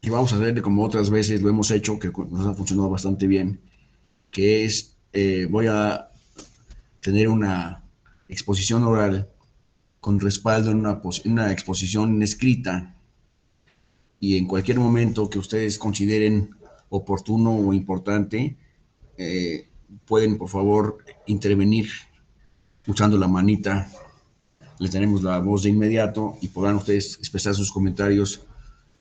que vamos a hacer como otras veces lo hemos hecho, que nos ha funcionado bastante bien, que es, voy a tener una exposición oral con respaldo en una exposición escrita y en cualquier momento que ustedes consideren oportuno o importante, eh, pueden por favor intervenir usando la manita. Les tenemos la voz de inmediato y podrán ustedes expresar sus comentarios,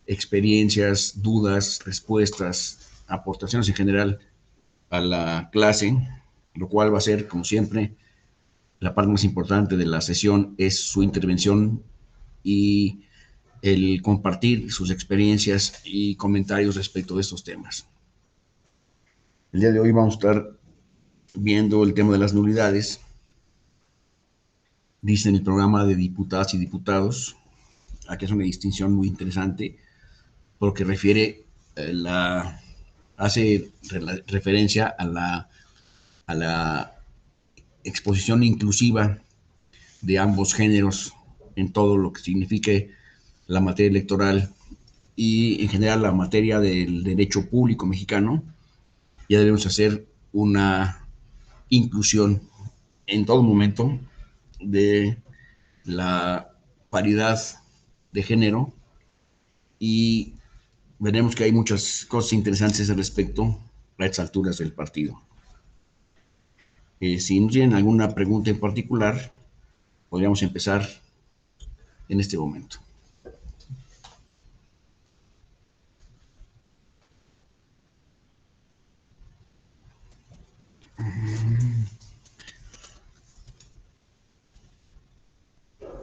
experiencias, dudas, respuestas, aportaciones en general a la clase, lo cual va a ser, como siempre, la parte más importante de la sesión es su intervención y el compartir sus experiencias y comentarios respecto de estos temas. El día de hoy vamos a estar viendo el tema de las nulidades. Dice en el programa de diputadas y diputados, aquí es una distinción muy interesante porque refiere hace referencia a la exposición inclusiva de ambos géneros en todo lo que signifique la materia electoral y en general la materia del derecho público mexicano. Ya debemos hacer una inclusión en todo momento de la paridad de género y veremos que hay muchas cosas interesantes al respecto a estas alturas del partido. Si no tienen alguna pregunta en particular, podríamos empezar en este momento.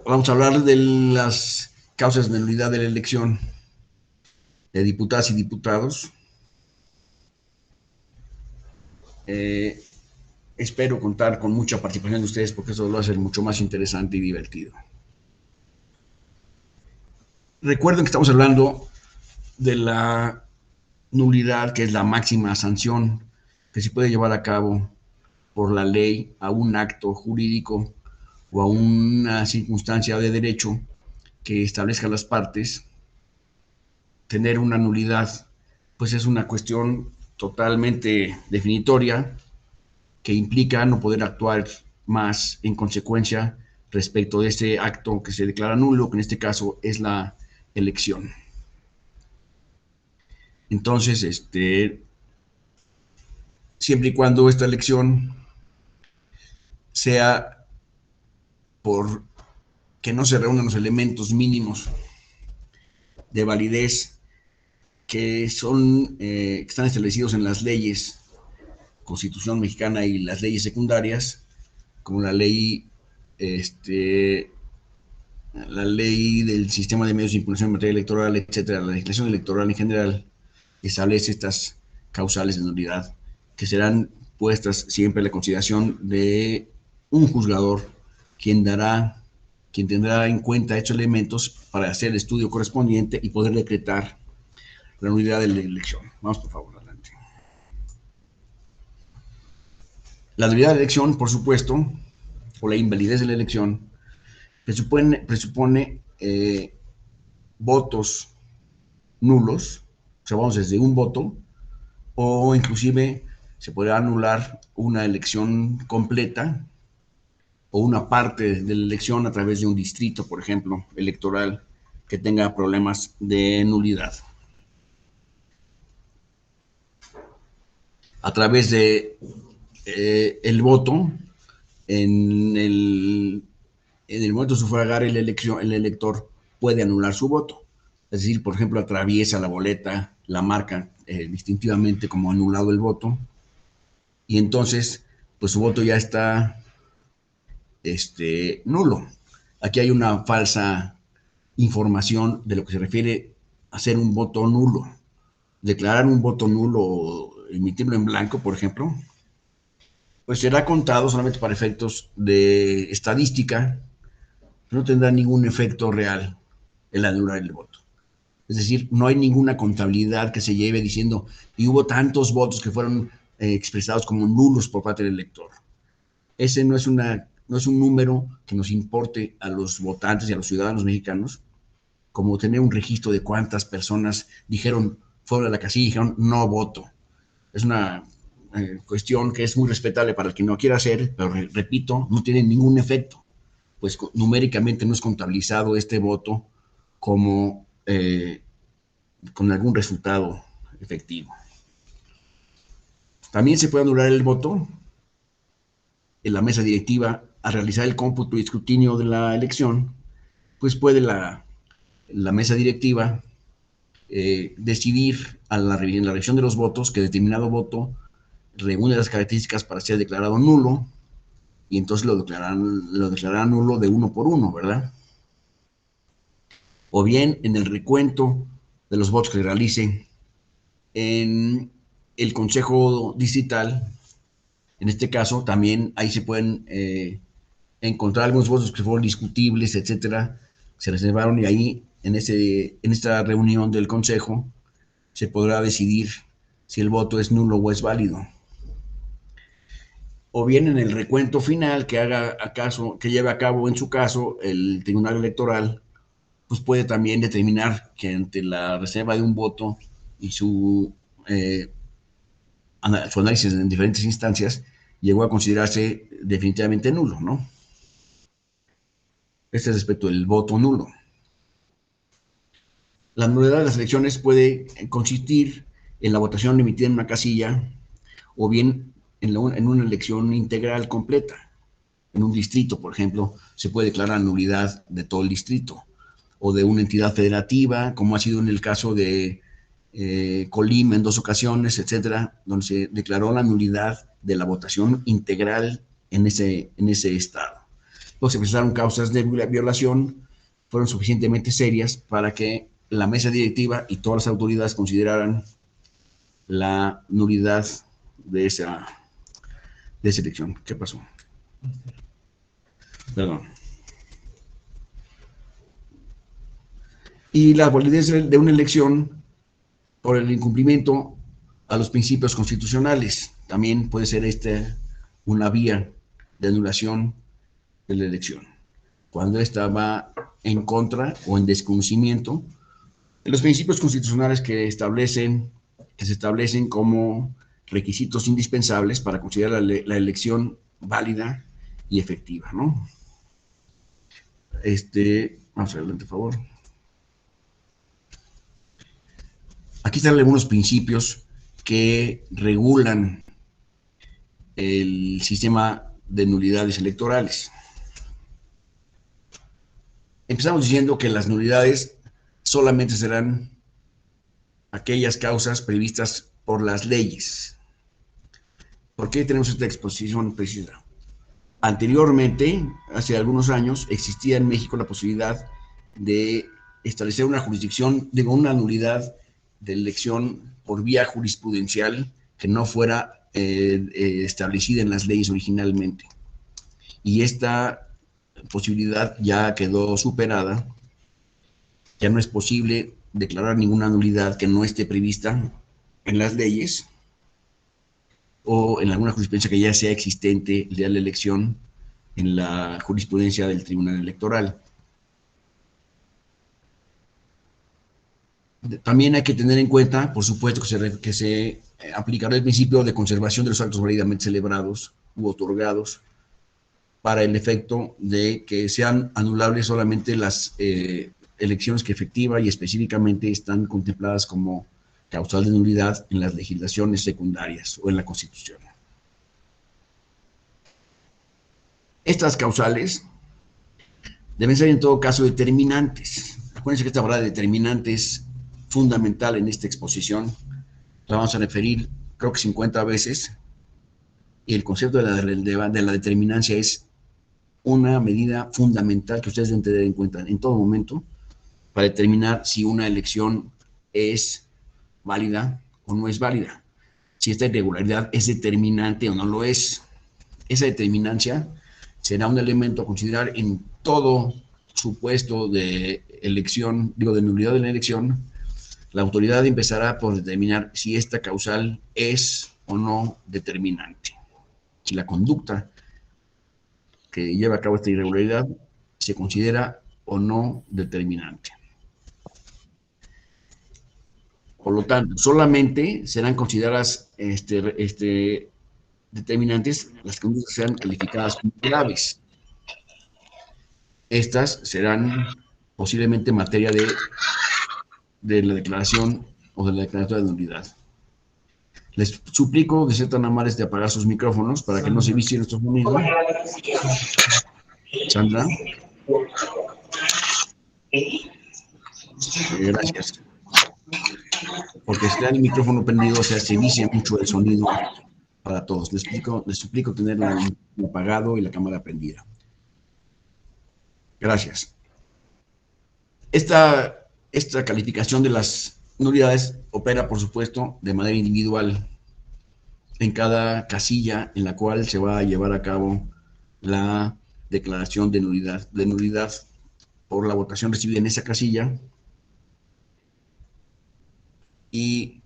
Vamos a hablar de las causas de nulidad de la elección de diputadas y diputados. Eh, Espero contar con mucha participación de ustedes porque eso lo va a hacer mucho más interesante y divertido. Recuerden que estamos hablando de la nulidad, que es la máxima sanción que se puede llevar a cabo por la ley a un acto jurídico o a una circunstancia de derecho que establezca las partes. Tener una nulidad, pues es una cuestión totalmente definitoria que implica no poder actuar más en consecuencia respecto de este acto que se declara nulo, que en este caso es la elección. Entonces, siempre y cuando esta elección sea por que no se reúnan los elementos mínimos de validez que están establecidos en las leyes, Constitución mexicana y las leyes secundarias, como la ley del sistema de medios de impugnación en materia electoral, etcétera, la legislación electoral en general establece estas causales de nulidad que serán puestas siempre a la consideración de un juzgador quien tendrá en cuenta estos elementos para hacer el estudio correspondiente y poder decretar la nulidad de la elección. Vamos, por favor, adelante. La nulidad de la elección, por supuesto, o la invalidez de la elección, presupone votos nulos, o sea, vamos desde un voto, o inclusive se podrá anular una elección completa o una parte de la elección a través de un distrito, por ejemplo, electoral, que tenga problemas de nulidad. A través de el voto, en el, en el momento de sufragar el elector puede anular su voto. Es decir, por ejemplo, atraviesa la boleta, la marca distintivamente como anulado el voto, y entonces, pues su voto ya está nulo. Aquí hay una falsa información de lo que se refiere a hacer un voto nulo. Declarar un voto nulo o emitirlo en blanco, por ejemplo, pues será contado solamente para efectos de estadística, no tendrá ningún efecto real el anular el voto. Es decir, no hay ninguna contabilidad que se lleve diciendo y hubo tantos votos que fueron expresados como nulos por parte del elector. Ese no es un número que nos importe a los votantes y a los ciudadanos mexicanos, como tener un registro de cuántas personas dijeron, fueron a la casilla y dijeron no voto. Es una cuestión que es muy respetable para el que no quiera hacer, pero repito, no tiene ningún efecto, pues numéricamente no es contabilizado este voto como con algún resultado efectivo. También se puede anular el voto en la mesa directiva a realizar el cómputo y escrutinio de la elección, pues puede la mesa directiva decidir en la revisión de los votos que determinado voto reúne las características para ser declarado nulo y entonces lo declararán nulo de uno por uno, ¿verdad? O bien en el recuento de los votos que realice en el Consejo Distrital, en este caso también ahí se pueden encontrar algunos votos que fueron discutibles, etcétera, se reservaron y ahí en esta reunión del Consejo se podrá decidir si el voto es nulo o es válido. O bien en el recuento final que lleve a cabo en su caso el Tribunal Electoral, pues puede también determinar que ante la reserva de un voto y su análisis en diferentes instancias llegó a considerarse definitivamente nulo, ¿no? Este es respecto del voto nulo. La nulidad de las elecciones puede consistir en la votación emitida en una casilla o bien en una elección integral completa. En un distrito, por ejemplo, se puede declarar nulidad de todo el distrito o de una entidad federativa, como ha sido en el caso de Colima en 2 ocasiones, etcétera, donde se declaró la nulidad de la votación integral en ese estado. Luego se presentaron causas de violación, fueron suficientemente serias para que la mesa directiva y todas las autoridades consideraran la nulidad de esa elección. ¿Qué pasó? Perdón. Y la validez de una elección por el incumplimiento a los principios constitucionales. También puede ser una vía de anulación de la elección. Cuando esta va en contra o en desconocimiento de los principios constitucionales que se establecen como requisitos indispensables para considerar la elección válida y efectiva, ¿no? Vamos adelante, por favor. Aquí están algunos principios que regulan el sistema de nulidades electorales. Empezamos diciendo que las nulidades solamente serán aquellas causas previstas por las leyes. ¿Por qué tenemos esta exposición precisa? Anteriormente, hace algunos años, existía en México la posibilidad de establecer una jurisdicción, de una nulidad de elección por vía jurisprudencial que no fuera establecida en las leyes originalmente. Y esta posibilidad ya quedó superada. Ya no es posible declarar ninguna nulidad que no esté prevista en las leyes o en alguna jurisprudencia que ya sea existente de la elección en la jurisprudencia del Tribunal Electoral. También hay que tener en cuenta, por supuesto, que se aplicará el principio de conservación de los actos válidamente celebrados u otorgados para el efecto de que sean anulables solamente las elecciones que efectiva y específicamente están contempladas como causal de nulidad en las legislaciones secundarias o en la Constitución. Estas causales deben ser en todo caso determinantes. Acuérdense que esta palabra de determinante es fundamental en esta exposición. La vamos a referir creo que 50 veces y el concepto de la determinancia es una medida fundamental que ustedes deben tener en cuenta en todo momento para determinar si una elección es válida o no es válida, si esta irregularidad es determinante o no lo es. Esa determinancia será un elemento a considerar en todo supuesto de elección, de nulidad de la elección. La autoridad empezará por determinar si esta causal es o no determinante, si la conducta que lleva a cabo esta irregularidad se considera o no determinante. Por lo tanto, solamente serán consideradas determinantes las que sean calificadas como graves. Estas serán posiblemente materia de la declaración o de la declaratoria de nulidad. Les suplico que sean tan amables de apagar sus micrófonos para que no se vicien nuestro sonido. Sandra. Gracias. Porque si está el micrófono prendido, o sea, se vicia mucho el sonido para todos. Les suplico tener el apagado y la cámara prendida. Gracias. Esta calificación de las nulidades opera, por supuesto, de manera individual en cada casilla en la cual se va a llevar a cabo la declaración de nulidad por la votación recibida en esa casilla. Y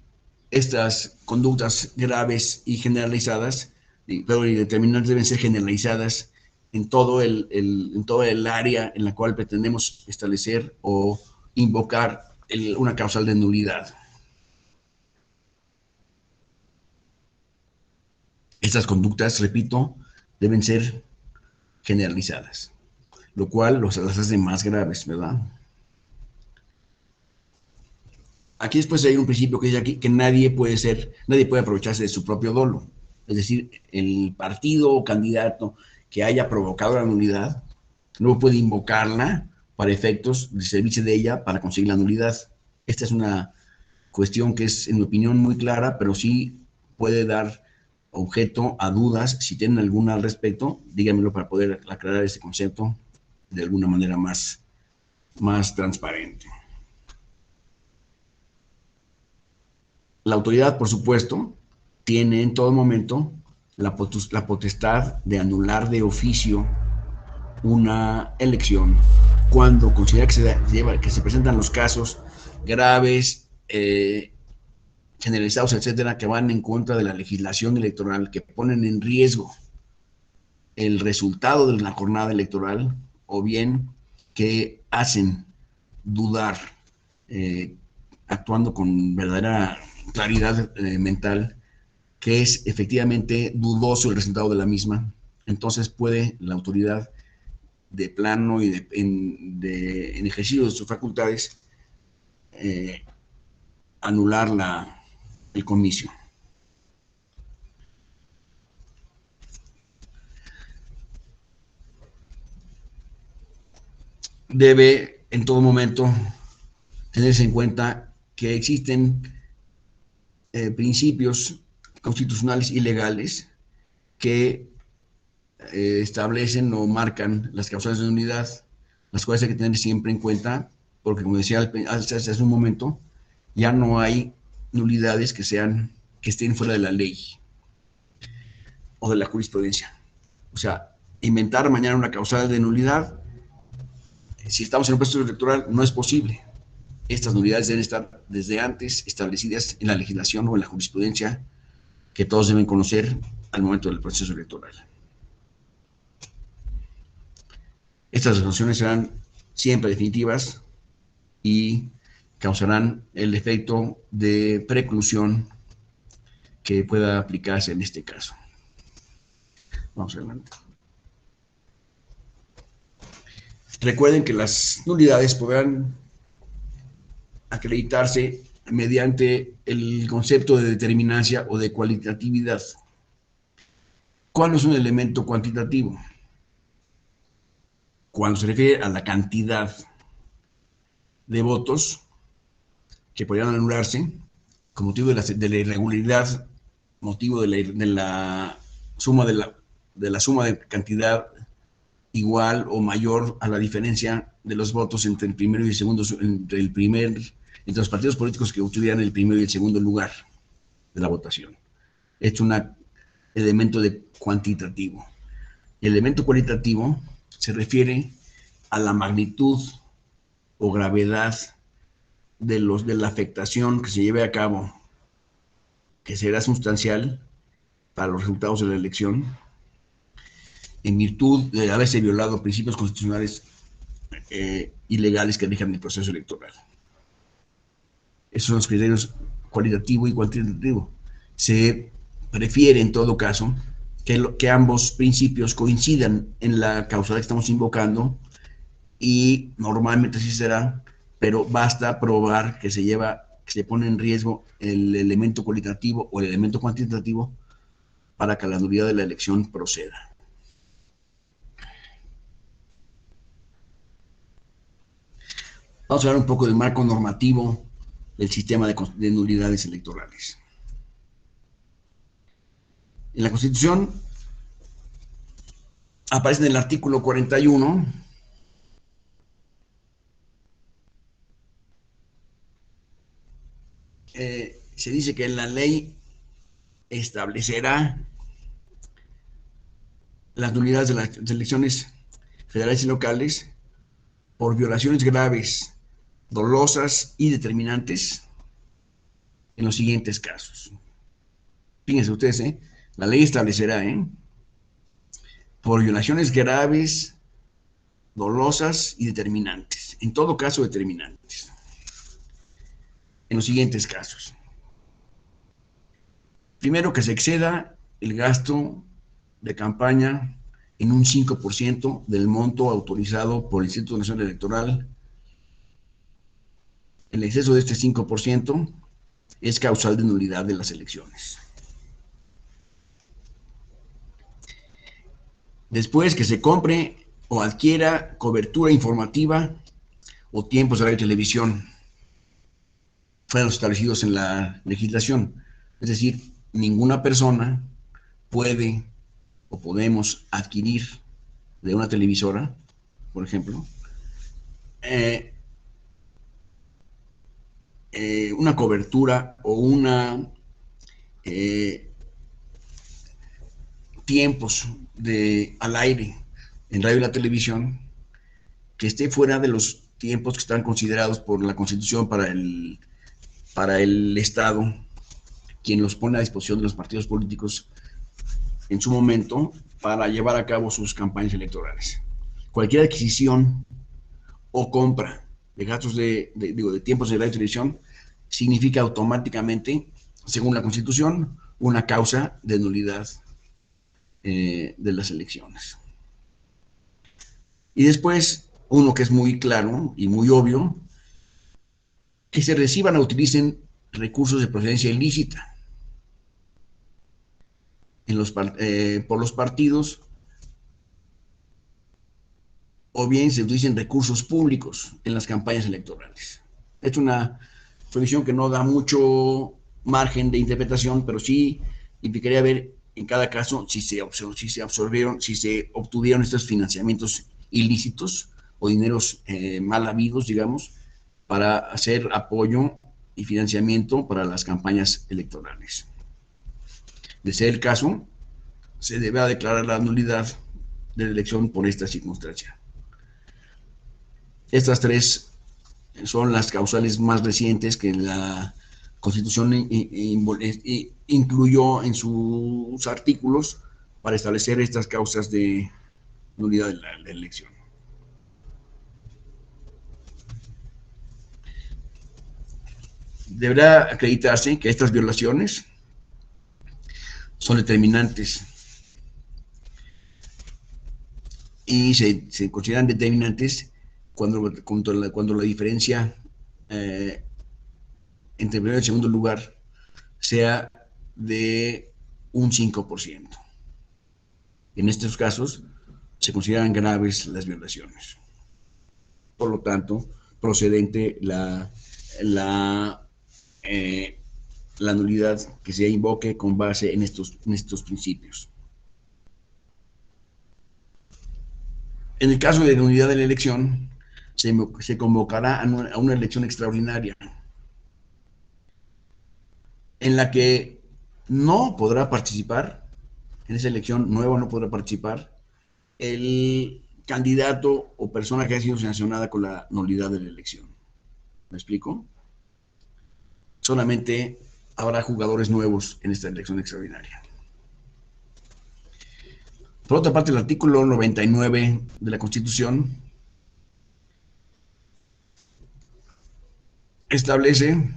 estas conductas graves y generalizadas, pero y determinantes, deben ser generalizadas en todo el área en la cual pretendemos establecer o invocar una causal de nulidad. Estas conductas, repito, deben ser generalizadas, lo cual las hace más graves, ¿verdad? Aquí después hay un principio que dice aquí que nadie puede aprovecharse de su propio dolo. Es decir, el partido o candidato que haya provocado la nulidad no puede invocarla para efectos de servirse de ella para conseguir la nulidad. Esta es una cuestión que es, en mi opinión, muy clara, pero sí puede dar objeto a dudas. Si tienen alguna al respecto, díganmelo para poder aclarar este concepto de alguna manera más transparente. La autoridad, por supuesto, tiene en todo momento la potestad de anular de oficio una elección cuando considera que se presentan los casos graves, generalizados, etcétera, que van en contra de la legislación electoral, que ponen en riesgo el resultado de la jornada electoral, o bien que hacen dudar, actuando con verdadera claridad mental, que es efectivamente dudoso el resultado de la misma. Entonces puede la autoridad, de plano y en ejercicio de sus facultades, anular el comicio. Debe en todo momento tenerse en cuenta que existen principios constitucionales y legales que establecen o marcan las causales de nulidad, las cuales hay que tener siempre en cuenta, porque como decía hace un momento, ya no hay nulidades que estén fuera de la ley o de la jurisprudencia. O sea, inventar mañana una causal de nulidad, si estamos en un proceso electoral, no es posible. Estas nulidades deben estar desde antes establecidas en la legislación o en la jurisprudencia que todos deben conocer al momento del proceso electoral. Estas resoluciones serán siempre definitivas y causarán el efecto de preclusión que pueda aplicarse en este caso. Vamos adelante. Recuerden que las nulidades podrán acreditarse mediante el concepto de determinancia o de cualitatividad. ¿Cuál es un elemento cuantitativo? Cuando se refiere a la cantidad de votos que podrían anularse con motivo de la irregularidad, motivo de la suma de cantidad igual o mayor a la diferencia de los votos entre el primero y el segundo, entre los partidos políticos que obtuvieran el primero y el segundo lugar de la votación. Es un elemento cuantitativo. El elemento cualitativo se refiere a la magnitud o gravedad de la afectación que se lleve a cabo, que será sustancial para los resultados de la elección, en virtud de haberse violado principios constitucionales ilegales que rijan el proceso electoral. Esos son los criterios cualitativo y cuantitativo. Se prefiere en todo caso que ambos principios coincidan en la causalidad que estamos invocando, y normalmente así será, pero basta probar que se pone en riesgo el elemento cualitativo o el elemento cuantitativo para que la nulidad de la elección proceda. Vamos a hablar un poco del marco normativo del sistema de nulidades electorales. En la Constitución aparece en el artículo 41 se dice que la ley establecerá las nulidades de las elecciones federales y locales por violaciones graves, dolosas y determinantes en los siguientes casos. Fíjense ustedes, la ley establecerá, por violaciones graves, dolosas y determinantes, en todo caso determinantes, en los siguientes casos. Primero, que se exceda el gasto de campaña en un 5% del monto autorizado por el Instituto Nacional Electoral. El exceso de este 5% es causal de nulidad de las elecciones. Después, que se compre o adquiera cobertura informativa o tiempos de radio y televisión fueron los establecidos en la legislación. Es decir, ninguna persona puede o podemos adquirir de una televisora, por ejemplo, una cobertura o tiempos al aire en radio y la televisión que esté fuera de los tiempos que están considerados por la Constitución para el Estado, quien los pone a disposición de los partidos políticos en su momento para llevar a cabo sus campañas electorales. Cualquier adquisición o compra de gastos de tiempos de radio y televisión significa automáticamente, según la Constitución, una causa de nulidad de las elecciones. Y después, uno que es muy claro y muy obvio, que se reciban o utilicen recursos de procedencia ilícita por los partidos, o bien se utilicen recursos públicos en las campañas electorales. Es una prohibición que no da mucho margen de interpretación, pero sí implicaría ver en cada caso si se obtuvieron estos financiamientos ilícitos o dineros mal habidos, digamos, para hacer apoyo y financiamiento para las campañas electorales. De ser el caso, se deberá declarar la nulidad de la elección por esta circunstancia. Estas tres son las causales más recientes que la Constitución incluyó en sus artículos para establecer estas causas de nulidad de la elección. Deberá acreditarse que estas violaciones son determinantes y se consideran determinantes cuando la diferencia entre primero y segundo lugar sea de un 5%. En estos casos se consideran graves las violaciones. Por lo tanto, procedente la nulidad que se invoque con base en estos principios. En el caso de nulidad de la elección, se convocará a una elección extraordinaria en la que no podrá participar, en esa elección nueva no podrá participar el candidato o persona que ha sido sancionada con la nulidad de la elección. ¿Me explico? Solamente habrá jugadores nuevos en esta elección extraordinaria. Por otra parte, el artículo 99 de la Constitución establece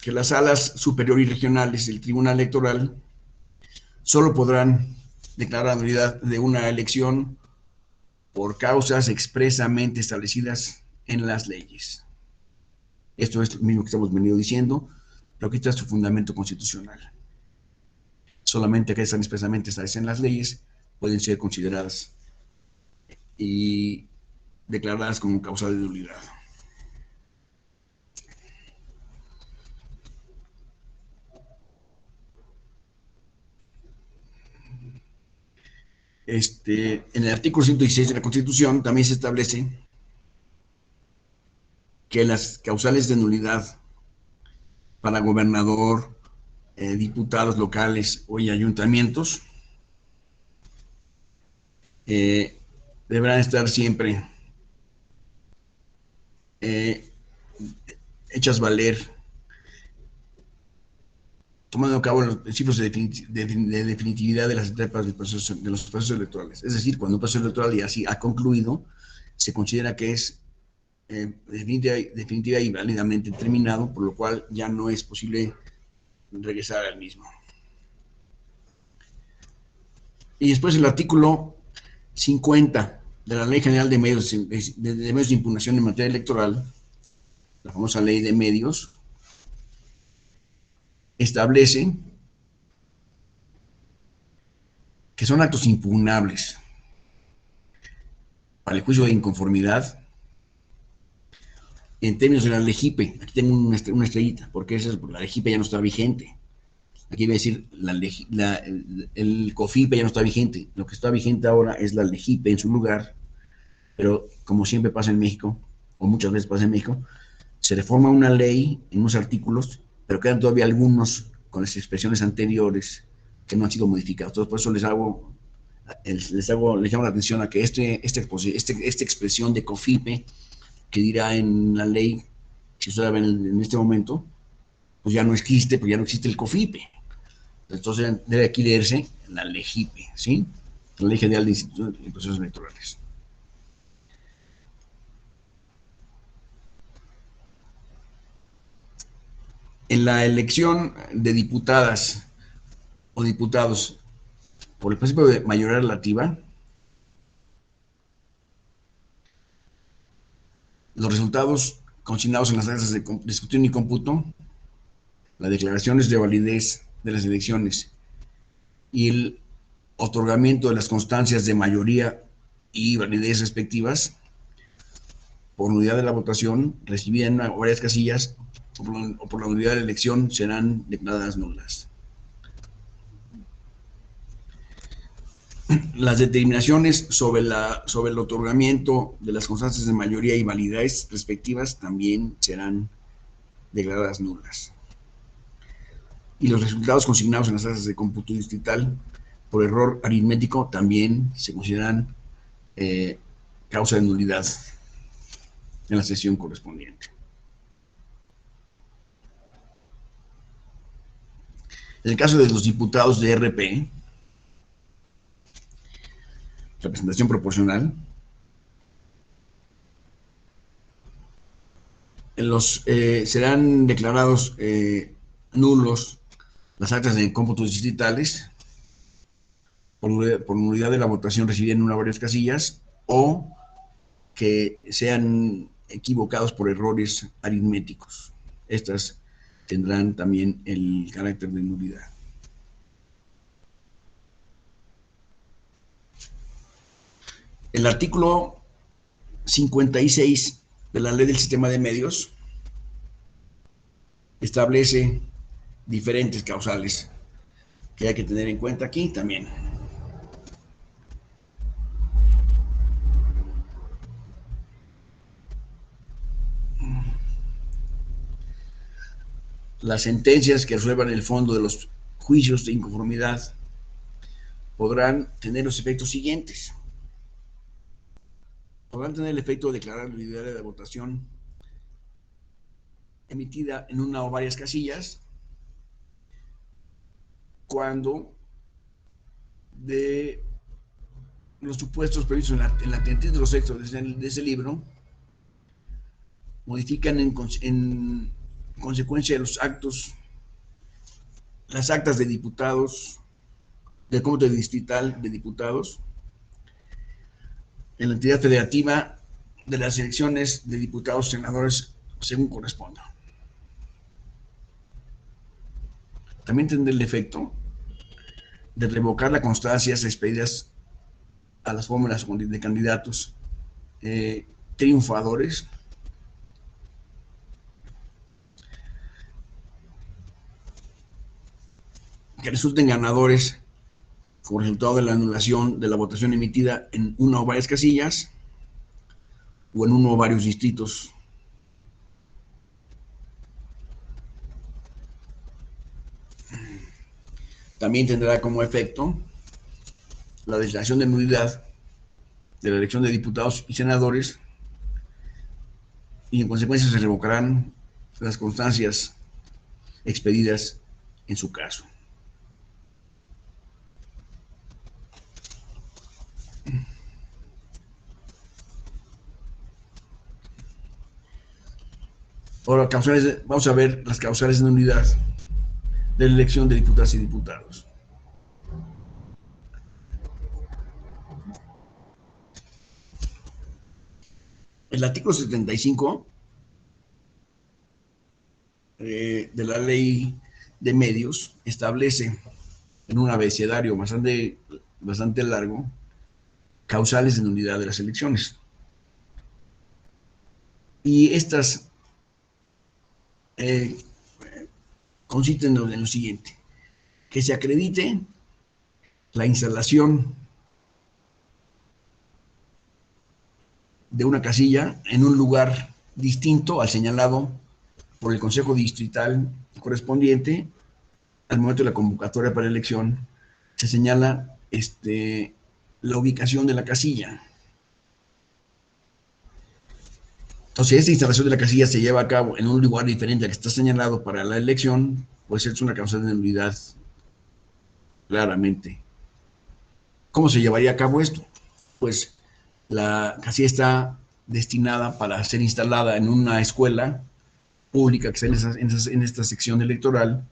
que las salas superior y regionales del Tribunal Electoral solo podrán declarar la nulidad de una elección por causas expresamente establecidas en las leyes. Esto es lo mismo que estamos venido diciendo, pero aquí está su fundamento constitucional. Solamente que están expresamente establecidas en las leyes pueden ser consideradas y declaradas como causa de nulidad. En el artículo 116 de la Constitución también se establece que las causales de nulidad para gobernador, diputados locales o ayuntamientos deberán estar siempre hechas valer, tomando a cabo los principios de definitividad de las etapas de los procesos electorales. Es decir, cuando un proceso electoral ya así ha concluido, se considera que es definitiva y válidamente terminado, por lo cual ya no es posible regresar al mismo. Y después el artículo 50 de la Ley General de Medios de Impugnación en materia electoral, la famosa Ley de Medios, establece que son actos impugnables para el juicio de inconformidad en términos de la LEGIPE. Aquí tengo una estrellita, porque la LEGIPE ya no está vigente. Aquí voy a decir, el COFIPE ya no está vigente. Lo que está vigente ahora es la LEGIPE en su lugar, pero como siempre pasa en México, o muchas veces pasa en México, se reforma una ley en unos artículos, pero quedan todavía algunos con las expresiones anteriores que no han sido modificados. Entonces, por eso les llamo la atención a que esta expresión de COFIPE, que dirá en la ley que ustedes ven en este momento, pues ya no existe, pues ya no existe el COFIPE. Entonces debe aquí leerse la LEGIPE, ¿sí? La Ley General de Instituciones y Procesos Electorales. En la elección de diputadas o diputados por el principio de mayoría relativa, los resultados consignados en las actas de escrutinio y cómputo, las declaraciones de validez de las elecciones y el otorgamiento de las constancias de mayoría y validez respectivas por unidad de la votación recibida en varias casillas o por la unidad de la elección serán declaradas nulas. Las determinaciones sobre el otorgamiento de las constancias de mayoría y validez respectivas también serán declaradas nulas. Y los resultados consignados en las actas de cómputo distrital por error aritmético también se consideran causa de nulidad en la sesión correspondiente. En el caso de los diputados de RP, representación proporcional, serán declarados nulos las actas de cómputos distritales por unidad de la votación recibida en una o varias casillas, o que sean equivocados por errores aritméticos. Estas tendrán también el carácter de nulidad. El artículo 56 de la Ley del Sistema de Medios establece diferentes causales que hay que tener en cuenta aquí también. Las sentencias que resuelvan el fondo de los juicios de inconformidad podrán tener los efectos siguientes. Podrán tener el efecto de declarar la nulidad de la votación emitida en una o varias casillas cuando de los supuestos previstos en la tesis de los textos de ese libro modifican en consecuencia de los actos, las actas de diputados, del cómputo distrital de diputados, en la entidad federativa de las elecciones de diputados, senadores, según corresponda. También tendrá el efecto de revocar las constancias expedidas a las fórmulas de candidatos triunfadores que resulten ganadores como resultado de la anulación de la votación emitida en una o varias casillas o en uno o varios distritos. También tendrá como efecto la declaración de nulidad de la elección de diputados y senadores, y en consecuencia se revocarán las constancias expedidas en su caso. Ahora, vamos a ver las causales de nulidad de la elección de diputadas y diputados. El artículo 75 de la ley de medios establece en un abecedario bastante largo causales de nulidad de las elecciones. Y estas consisten en lo siguiente: que se acredite la instalación de una casilla en un lugar distinto al señalado por el Consejo Distrital correspondiente al momento de la convocatoria para la elección. Se señala la ubicación de la casilla. Entonces, esta instalación de la casilla se lleva a cabo en un lugar diferente al que está señalado para la elección, pues es una causal de nulidad claramente. ¿Cómo se llevaría a cabo esto? Pues la casilla está destinada para ser instalada en una escuela pública que está en esta sección electoral,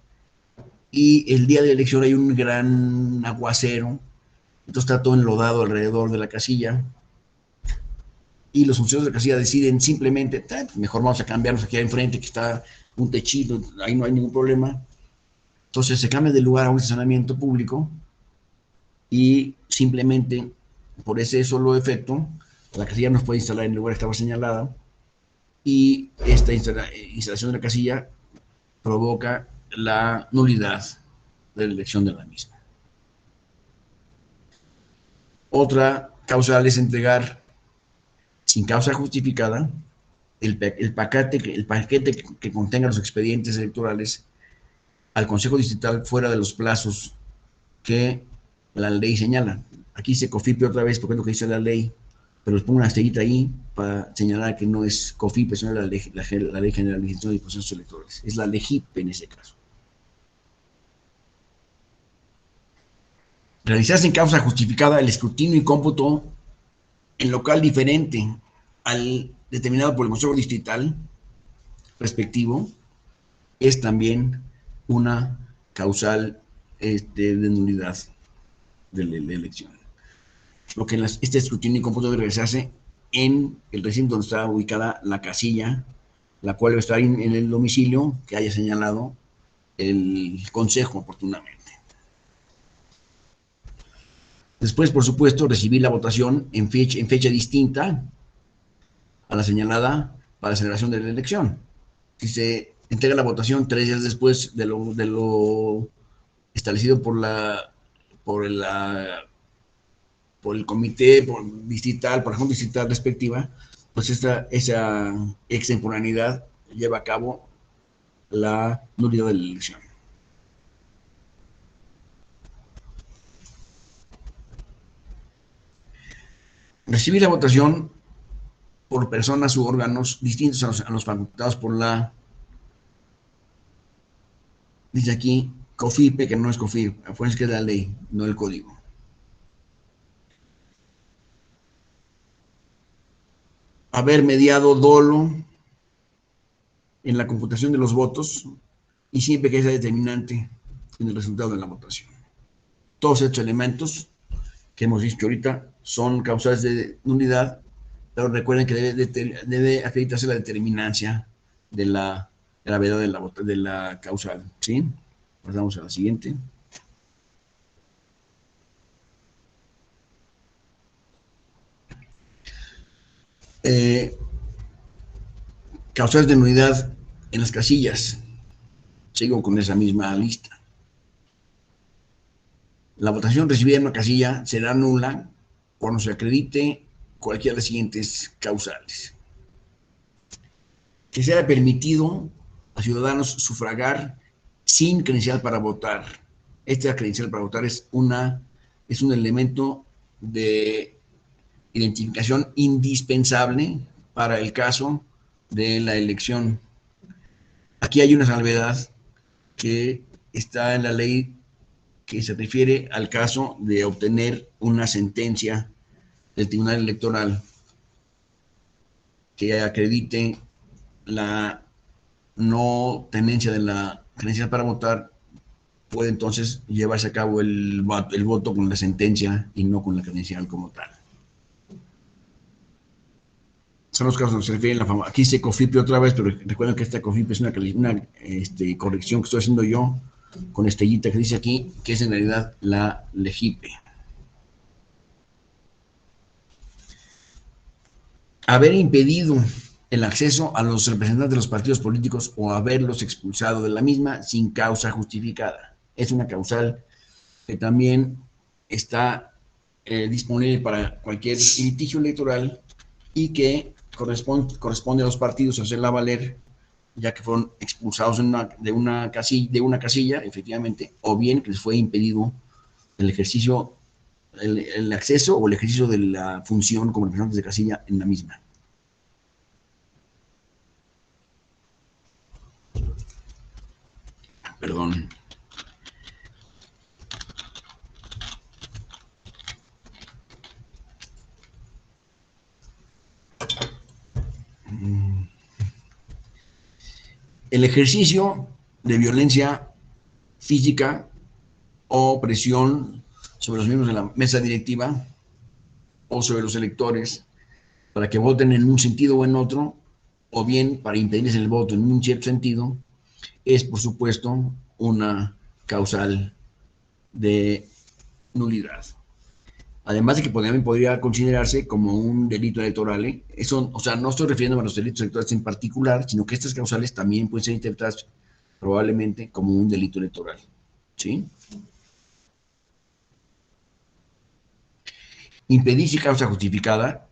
y el día de la elección hay un gran aguacero, entonces está todo enlodado alrededor de la casilla, y los funcionarios de la casilla deciden simplemente, mejor vamos a cambiarnos aquí enfrente, que está un techito, ahí no hay ningún problema. Entonces se cambia de lugar a un estacionamiento público, y simplemente por ese solo efecto, la casilla no puede instalar en el lugar que estaba señalada, y esta instalación de la casilla provoca la nulidad de la elección de la misma. Otra causal es entregar sin causa justificada el paquete que contenga los expedientes electorales al Consejo Distrital fuera de los plazos que la ley señala. Aquí se COFIPE otra vez porque es lo que dice la ley, pero les pongo una estrellita ahí para señalar que no es COFIPE, sino la Ley General de Gestión de Procesos Electorales. Es la LEGIP en ese caso. Realizarse en causa justificada el escrutinio y cómputo en local diferente al determinado por el Consejo Distrital respectivo es también una causal de nulidad de la elección. Lo que este escrutinio y cómputo debe realizarse en el recinto donde está ubicada la casilla, la cual debe estar en el domicilio que haya señalado el Consejo oportunamente. Después, por supuesto, recibir la votación en fecha distinta a la señalada para la celebración de la elección. Si se entrega la votación 3 días después de lo establecido por el comité distrital, por la Junta Distrital respectiva, pues esa extemporaneidad lleva a cabo la nulidad de la elección. Recibir la votación por personas u órganos distintos a los facultados por la, dice aquí, COFIPE, que no es COFIPE, acuérdense que es la ley, no el código. Haber mediado dolo en la computación de los votos y siempre que sea determinante en el resultado de la votación. Todos estos elementos que hemos visto ahorita son causales de nulidad, pero recuerden que debe acreditarse la determinancia de la gravedad de la causal, ¿sí? Pasamos a la siguiente. Causales de nulidad en las casillas. Sigo con esa misma lista. La votación recibida en una casilla será nula cuando se acredite cualquiera de las siguientes causales. Que sea permitido a ciudadanos sufragar sin credencial para votar. Esta credencial para votar es un elemento de identificación indispensable para el caso de la elección. Aquí hay una salvedad que está en la ley que se refiere al caso de obtener una sentencia del Tribunal Electoral que acredite la no tenencia de la credencial para votar, puede entonces llevarse a cabo el voto con la sentencia y no con la credencial como tal. Son los casos que se refieren a la fama. Aquí dice COFIPE otra vez, pero recuerden que esta COFIPE es una corrección que estoy haciendo yo con estrellita que dice aquí, que es en realidad la LEGIPE. Haber impedido el acceso a los representantes de los partidos políticos o haberlos expulsado de la misma sin causa justificada. Es una causal que también está disponible para cualquier litigio electoral y que corresponde a los partidos hacerla valer, ya que fueron expulsados de una casilla, efectivamente, o bien que les fue impedido el ejercicio, el acceso o el ejercicio de la función como representantes de casilla en la misma. Perdón. El ejercicio de violencia física o presión sobre los miembros de la mesa directiva o sobre los electores para que voten en un sentido o en otro, o bien para impedirles el voto en un cierto sentido, es por supuesto una causal de nulidad. Además de que también podría considerarse como un delito electoral. Eso, o sea, no estoy refiriendo a los delitos electorales en particular, sino que estas causales también pueden ser interpretadas probablemente como un delito electoral. ¿Sí? Impedir sin causa justificada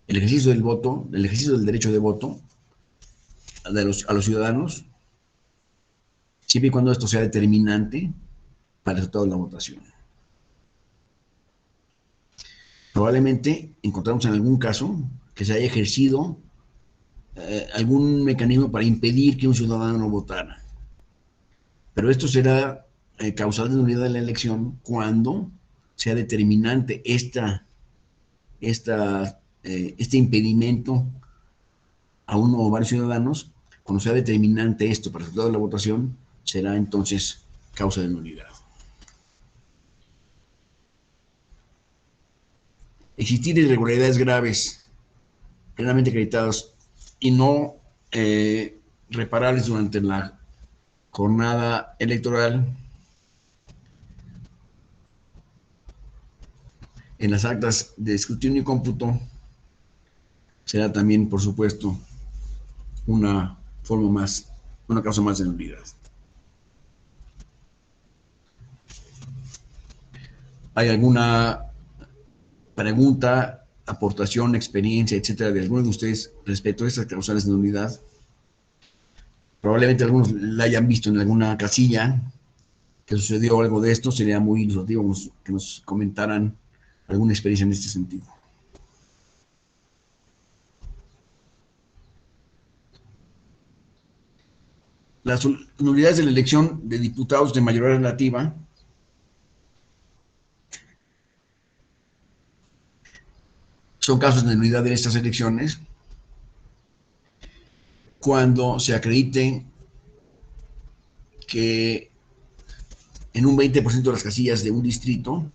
el ejercicio del voto, el ejercicio del derecho de voto a los ciudadanos, siempre y cuando esto sea determinante para el resultado de la votación. Probablemente encontramos en algún caso que se haya ejercido algún mecanismo para impedir que un ciudadano no votara. Pero esto será causal de nulidad de la elección cuando sea determinante este impedimento a uno o varios ciudadanos. Cuando sea determinante esto para el resultado de la votación, será entonces causa de nulidad. Existir irregularidades graves, plenamente acreditadas y no reparables durante la jornada electoral en las actas de escrutinio y cómputo, será también, por supuesto, una causa más de nulidad. ¿Hay alguna pregunta, aportación, experiencia, etcétera, de alguno de ustedes respecto a estas causales de nulidad? Probablemente algunos la hayan visto en alguna casilla que sucedió algo de esto. Sería muy ilustrativo que nos comentaran alguna experiencia en este sentido. Las nulidades de la elección de diputados de mayoría relativa son casos de nulidad de estas elecciones cuando se acredite que en un 20% de las casillas de un distrito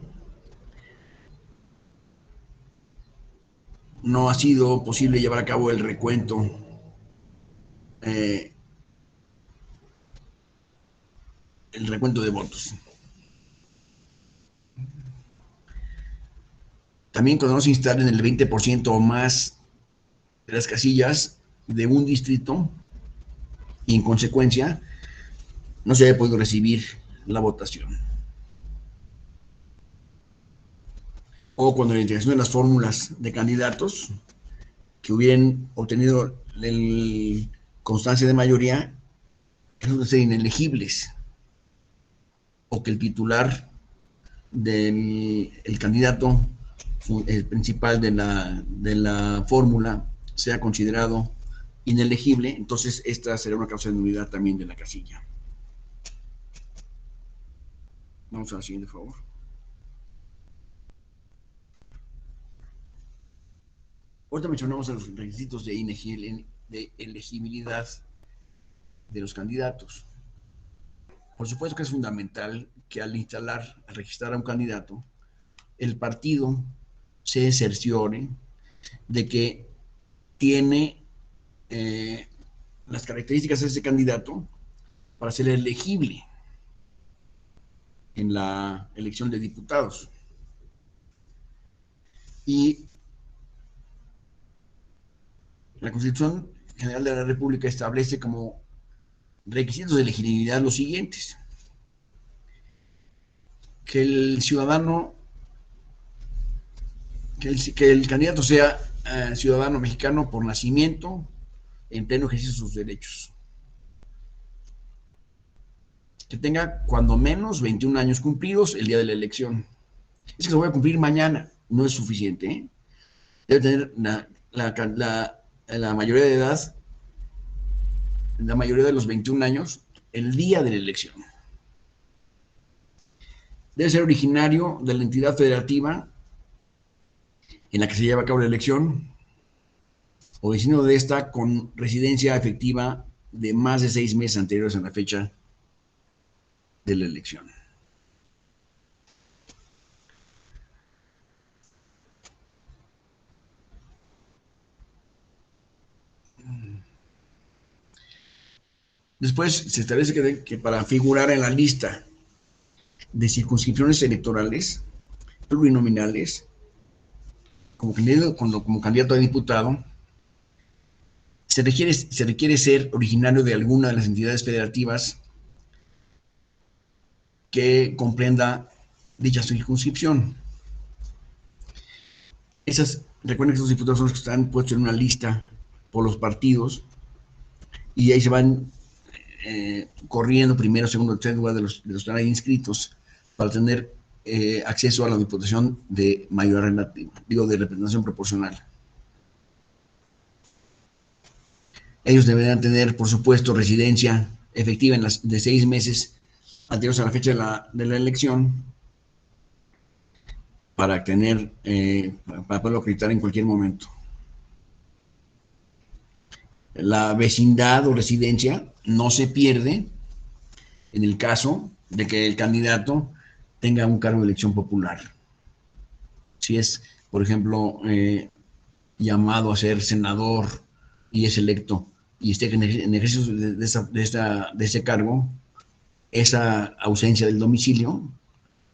no ha sido posible llevar a cabo el recuento eh, de votos. También cuando no se instalen el 20% o más de las casillas de un distrito y en consecuencia no se haya podido recibir la votación. O cuando la integración de las fórmulas de candidatos que hubieran obtenido constancia de mayoría resultan ser inelegibles, o que el titular del candidato el principal de la fórmula sea considerado inelegible, entonces esta será una causa de nulidad también de la casilla. Vamos a la siguiente, por favor. Ahorita mencionamos los requisitos de elegibilidad de los candidatos. Por supuesto que es fundamental que al registrar a un candidato, el partido se cerciore de que tiene las características de ese candidato para ser elegible en la elección de diputados. Y la Constitución General de la República establece como requisitos de elegibilidad los siguientes: que el ciudadano, que el candidato sea ciudadano mexicano por nacimiento, en pleno ejercicio de sus derechos, que tenga cuando menos 21 años cumplidos el día de la elección. Es que se voy a cumplir mañana, no es suficiente, ¿eh? Debe tener la mayoría de edad, la mayoría de los 21 años, el día de la elección. Debe ser originario de la entidad federativa en la que se lleva a cabo la elección, o vecino de esta con residencia efectiva de más de 6 meses anteriores a la fecha de la elección. Después se establece que para figurar en la lista de circunscripciones electorales plurinominales como candidato a diputado, se requiere ser originario de alguna de las entidades federativas que comprenda dicha circunscripción. Recuerden que esos diputados son los que están puestos en una lista por los partidos y ahí se van corriendo primero, segundo, tercer lugar de los que están ahí inscritos para tener acceso a la diputación de mayoría relativa, de representación proporcional. Ellos deberán tener, por supuesto, residencia efectiva de 6 meses anteriores a la fecha de la elección para poderlo acreditar en cualquier momento. La vecindad o residencia no se pierde en el caso de que el candidato tenga un cargo de elección popular. Si es, por ejemplo, llamado a ser senador y es electo y esté en ejercicio de ese cargo, esa ausencia del domicilio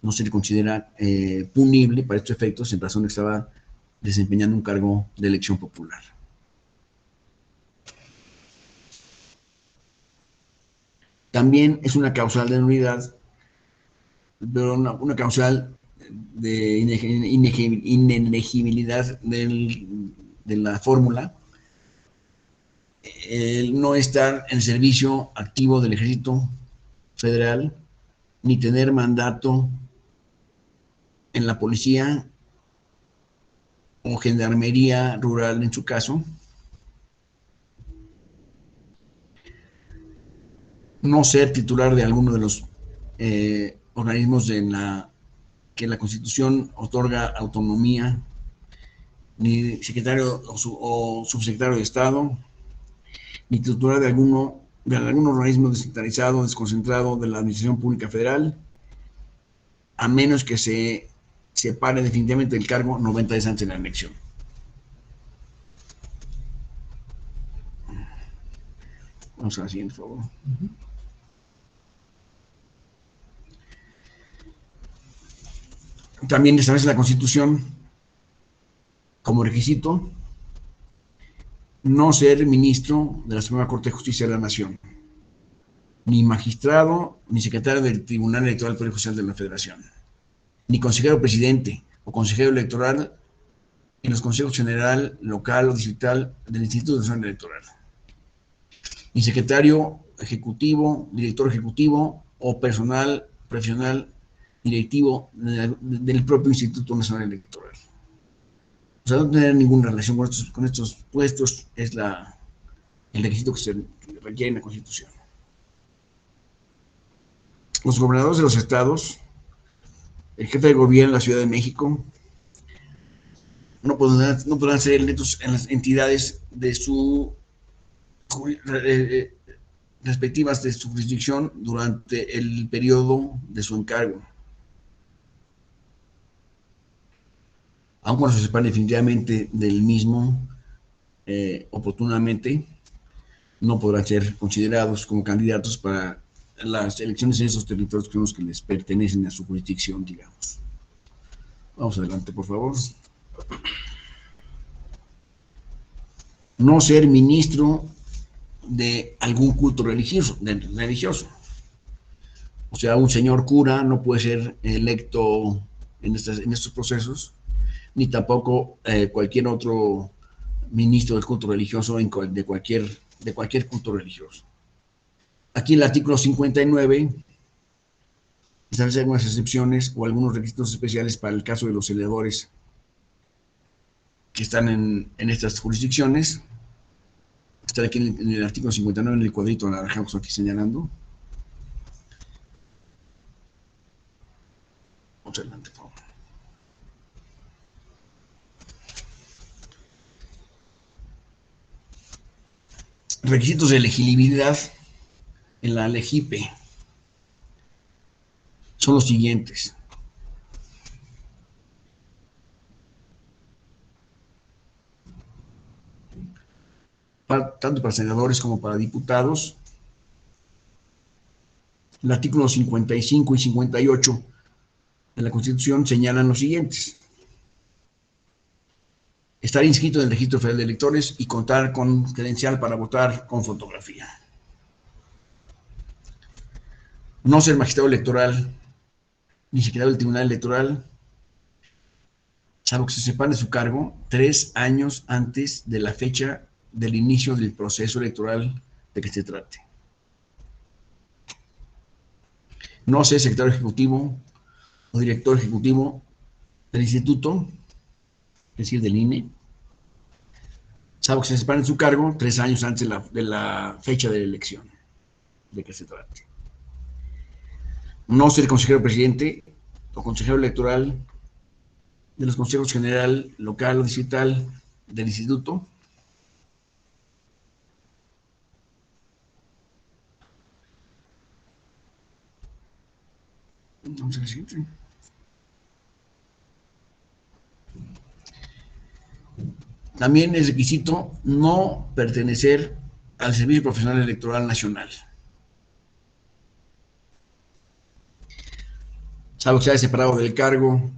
no se le considera punible para estos efectos en razón de que estaba desempeñando un cargo de elección popular. También es una causal de nulidad, pero una causal de inelegibilidad de la fórmula, el no estar en servicio activo del Ejército Federal, ni tener mandato en la policía o gendarmería rural en su caso, no ser titular de alguno de los organismos que la Constitución otorga autonomía, ni secretario o subsecretario de Estado, ni titular de algún organismo descentralizado, desconcentrado de la Administración Pública Federal, a menos que se separe definitivamente del cargo 90 días antes de la elección. Vamos a la siguiente, por favor. También establece la Constitución como requisito no ser ministro de la Suprema Corte de Justicia de la Nación, ni magistrado, ni secretario del Tribunal Electoral del Poder Judicial de la Federación, ni consejero presidente o consejero electoral en los consejos general, local o distrital del Instituto Nacional Electoral, ni secretario ejecutivo, director ejecutivo o personal profesional directivo del propio Instituto Nacional Electoral. O sea, no tener ninguna relación con estos puestos es el requisito que se requiere en la Constitución. Los gobernadores de los estados, el jefe de gobierno de la Ciudad de México, no podrán ser electos en las entidades de su respectivas de su jurisdicción durante el periodo de su encargo, aun cuando se separen definitivamente del mismo oportunamente, no podrán ser considerados como candidatos para las elecciones en esos territorios que son los que les pertenecen a su jurisdicción, digamos. Vamos adelante, por favor. No ser ministro de algún culto religioso. O sea, un señor cura no puede ser electo en estos procesos, ni tampoco cualquier otro ministro del culto religioso de cualquier culto religioso. Aquí el artículo 59 establece algunas excepciones o algunos requisitos especiales para el caso de los senadores que están en estas jurisdicciones. Está aquí en el artículo 59, en el cuadrito naranjado aquí señalando. Vamos adelante, por favor. Requisitos de elegibilidad en la LEGIPE son los siguientes. Tanto para senadores como para diputados, el artículo 55 y 58 de la Constitución señalan los siguientes: estar inscrito en el Registro Federal de Electores y contar con credencial para votar con fotografía. No ser magistrado electoral ni secretario del Tribunal Electoral, salvo que se separe de su cargo 3 años antes de la fecha del inicio del proceso electoral de que se trate. No ser secretario ejecutivo o director ejecutivo del instituto, es decir, del INE, salvo que se separe de su cargo 3 años antes de la fecha de la elección de que se trate. No ser consejero presidente o consejero electoral de los consejos general, local o distrital del instituto. Vamos a la siguiente. También es requisito no pertenecer al Servicio Profesional Electoral Nacional, salvo que se haya separado del cargo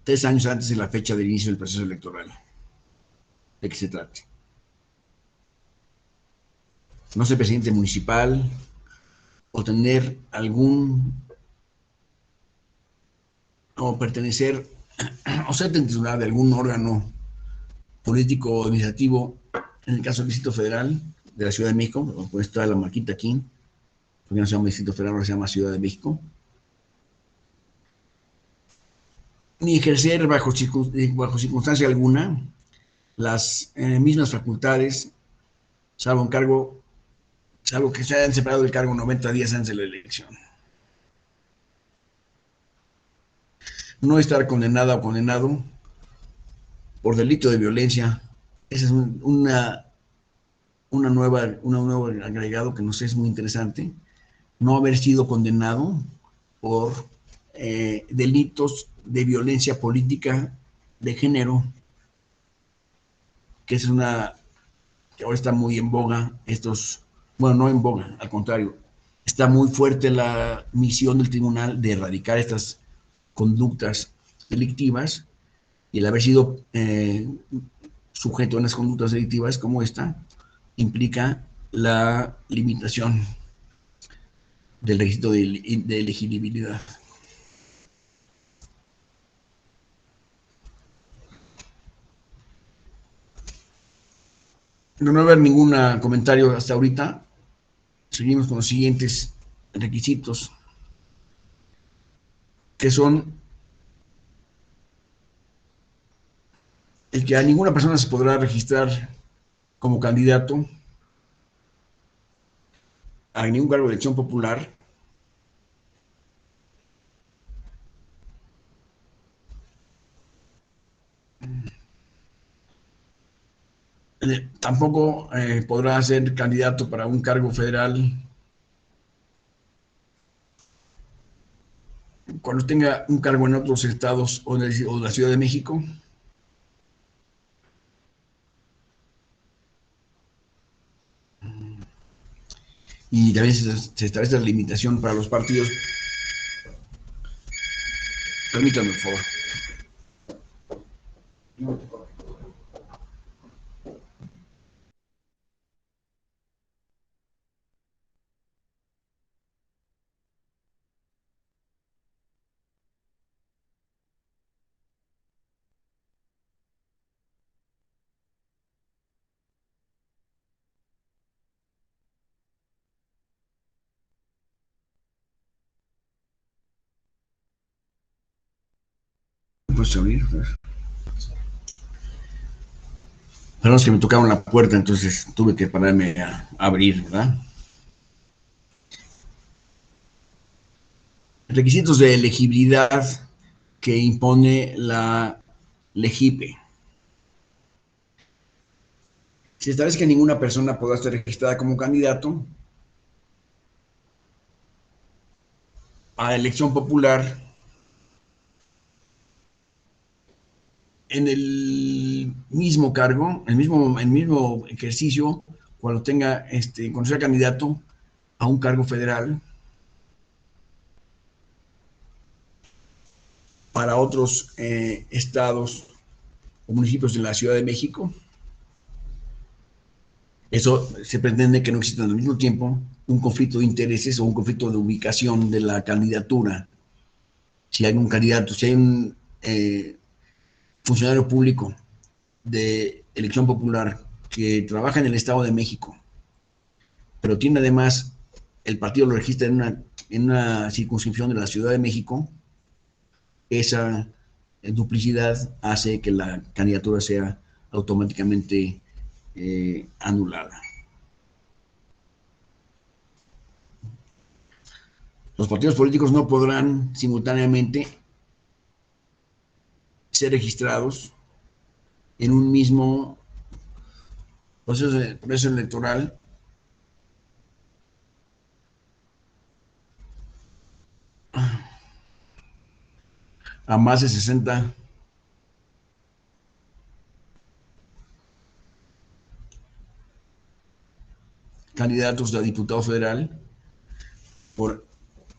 3 años antes de la fecha del inicio del proceso electoral de que se trate. No ser presidente municipal o tener o pertenecer o ser titular de algún órgano político o administrativo, en el caso del Distrito Federal de la Ciudad de México, puede estar la marquita aquí, porque no se llama Distrito Federal, ahora se llama Ciudad de México, ni ejercer bajo circunstancia alguna las mismas facultades, salvo que se hayan separado del cargo 90 días antes de la elección. No estar condenada o condenado por delito de violencia. Esa es una un nuevo agregado que nos es muy interesante, no haber sido condenado por delitos de violencia política de género, que es una que ahora está muy en boga estos, bueno, no en boga, al contrario, está muy fuerte la misión del tribunal de erradicar estas conductas delictivas, y el haber sido sujeto a unas conductas delictivas como esta implica la limitación del requisito de elegibilidad. No haber ningún comentario hasta ahorita, seguimos con los siguientes requisitos, que son el que a ninguna persona se podrá registrar como candidato a ningún cargo de elección popular tampoco podrá ser candidato para un cargo federal cuando tenga un cargo en otros estados o la Ciudad de México. Y también se establece la limitación para los partidos. Permítanme, por favor. ¿Puedes abrir? Perdón, es que me tocaron la puerta, entonces tuve que pararme a abrir, ¿verdad? Requisitos de elegibilidad que impone la LEGIPE. Se establece que ninguna persona podrá estar registrada como candidato a la elección popular en el mismo cargo, el mismo ejercicio, cuando tenga, cuando sea candidato a un cargo federal para otros estados o municipios de la Ciudad de México. Eso se pretende que no exista al mismo tiempo un conflicto de intereses o un conflicto de ubicación de la candidatura. Si hay un candidato, si hay un funcionario público de elección popular que trabaja en el Estado de México, pero tiene además, el partido lo registra en una circunscripción de la Ciudad de México, esa duplicidad hace que la candidatura sea automáticamente anulada. Los partidos políticos no podrán simultáneamente ser registrados en un mismo proceso electoral a más de 60 candidatos a diputado federal por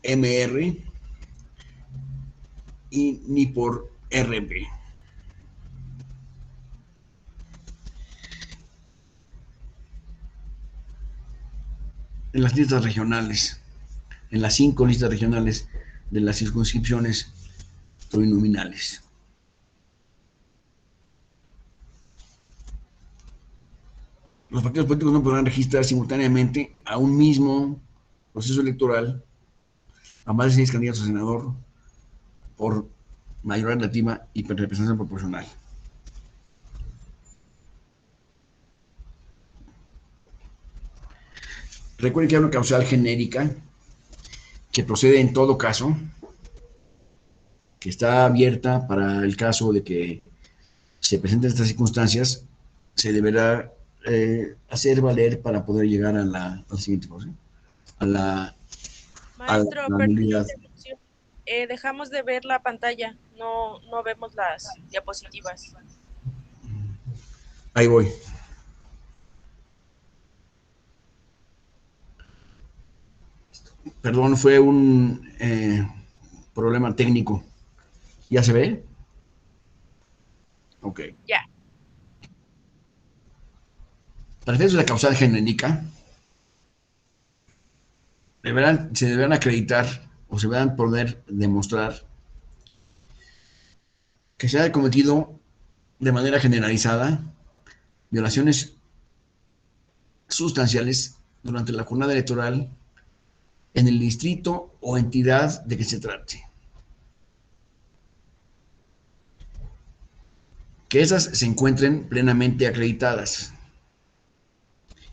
MR y ni por RB. En las listas regionales, en las 5 listas regionales de las circunscripciones plurinominales. Los partidos políticos no podrán registrar simultáneamente a un mismo proceso electoral a más de 6 candidatos a senador por mayoría relativa y representación proporcional. Recuerden que hay una causal genérica que procede en todo caso, que está abierta para el caso de que se presenten estas circunstancias, se deberá hacer valer para poder llegar a al siguiente paso, ¿sí? a la, a Maestro, la perdón la nulidad. interrupción. Dejamos de ver la pantalla, no vemos las diapositivas. Ahí voy. Perdón, fue un problema técnico. ¿Ya se ve? Ok. Ya, Para efectos de la causal genérica, se deberán acreditar o se deberán poder demostrar que se ha cometido de manera generalizada violaciones sustanciales durante la jornada electoral en el distrito o entidad de que se trate. Que esas se encuentren plenamente acreditadas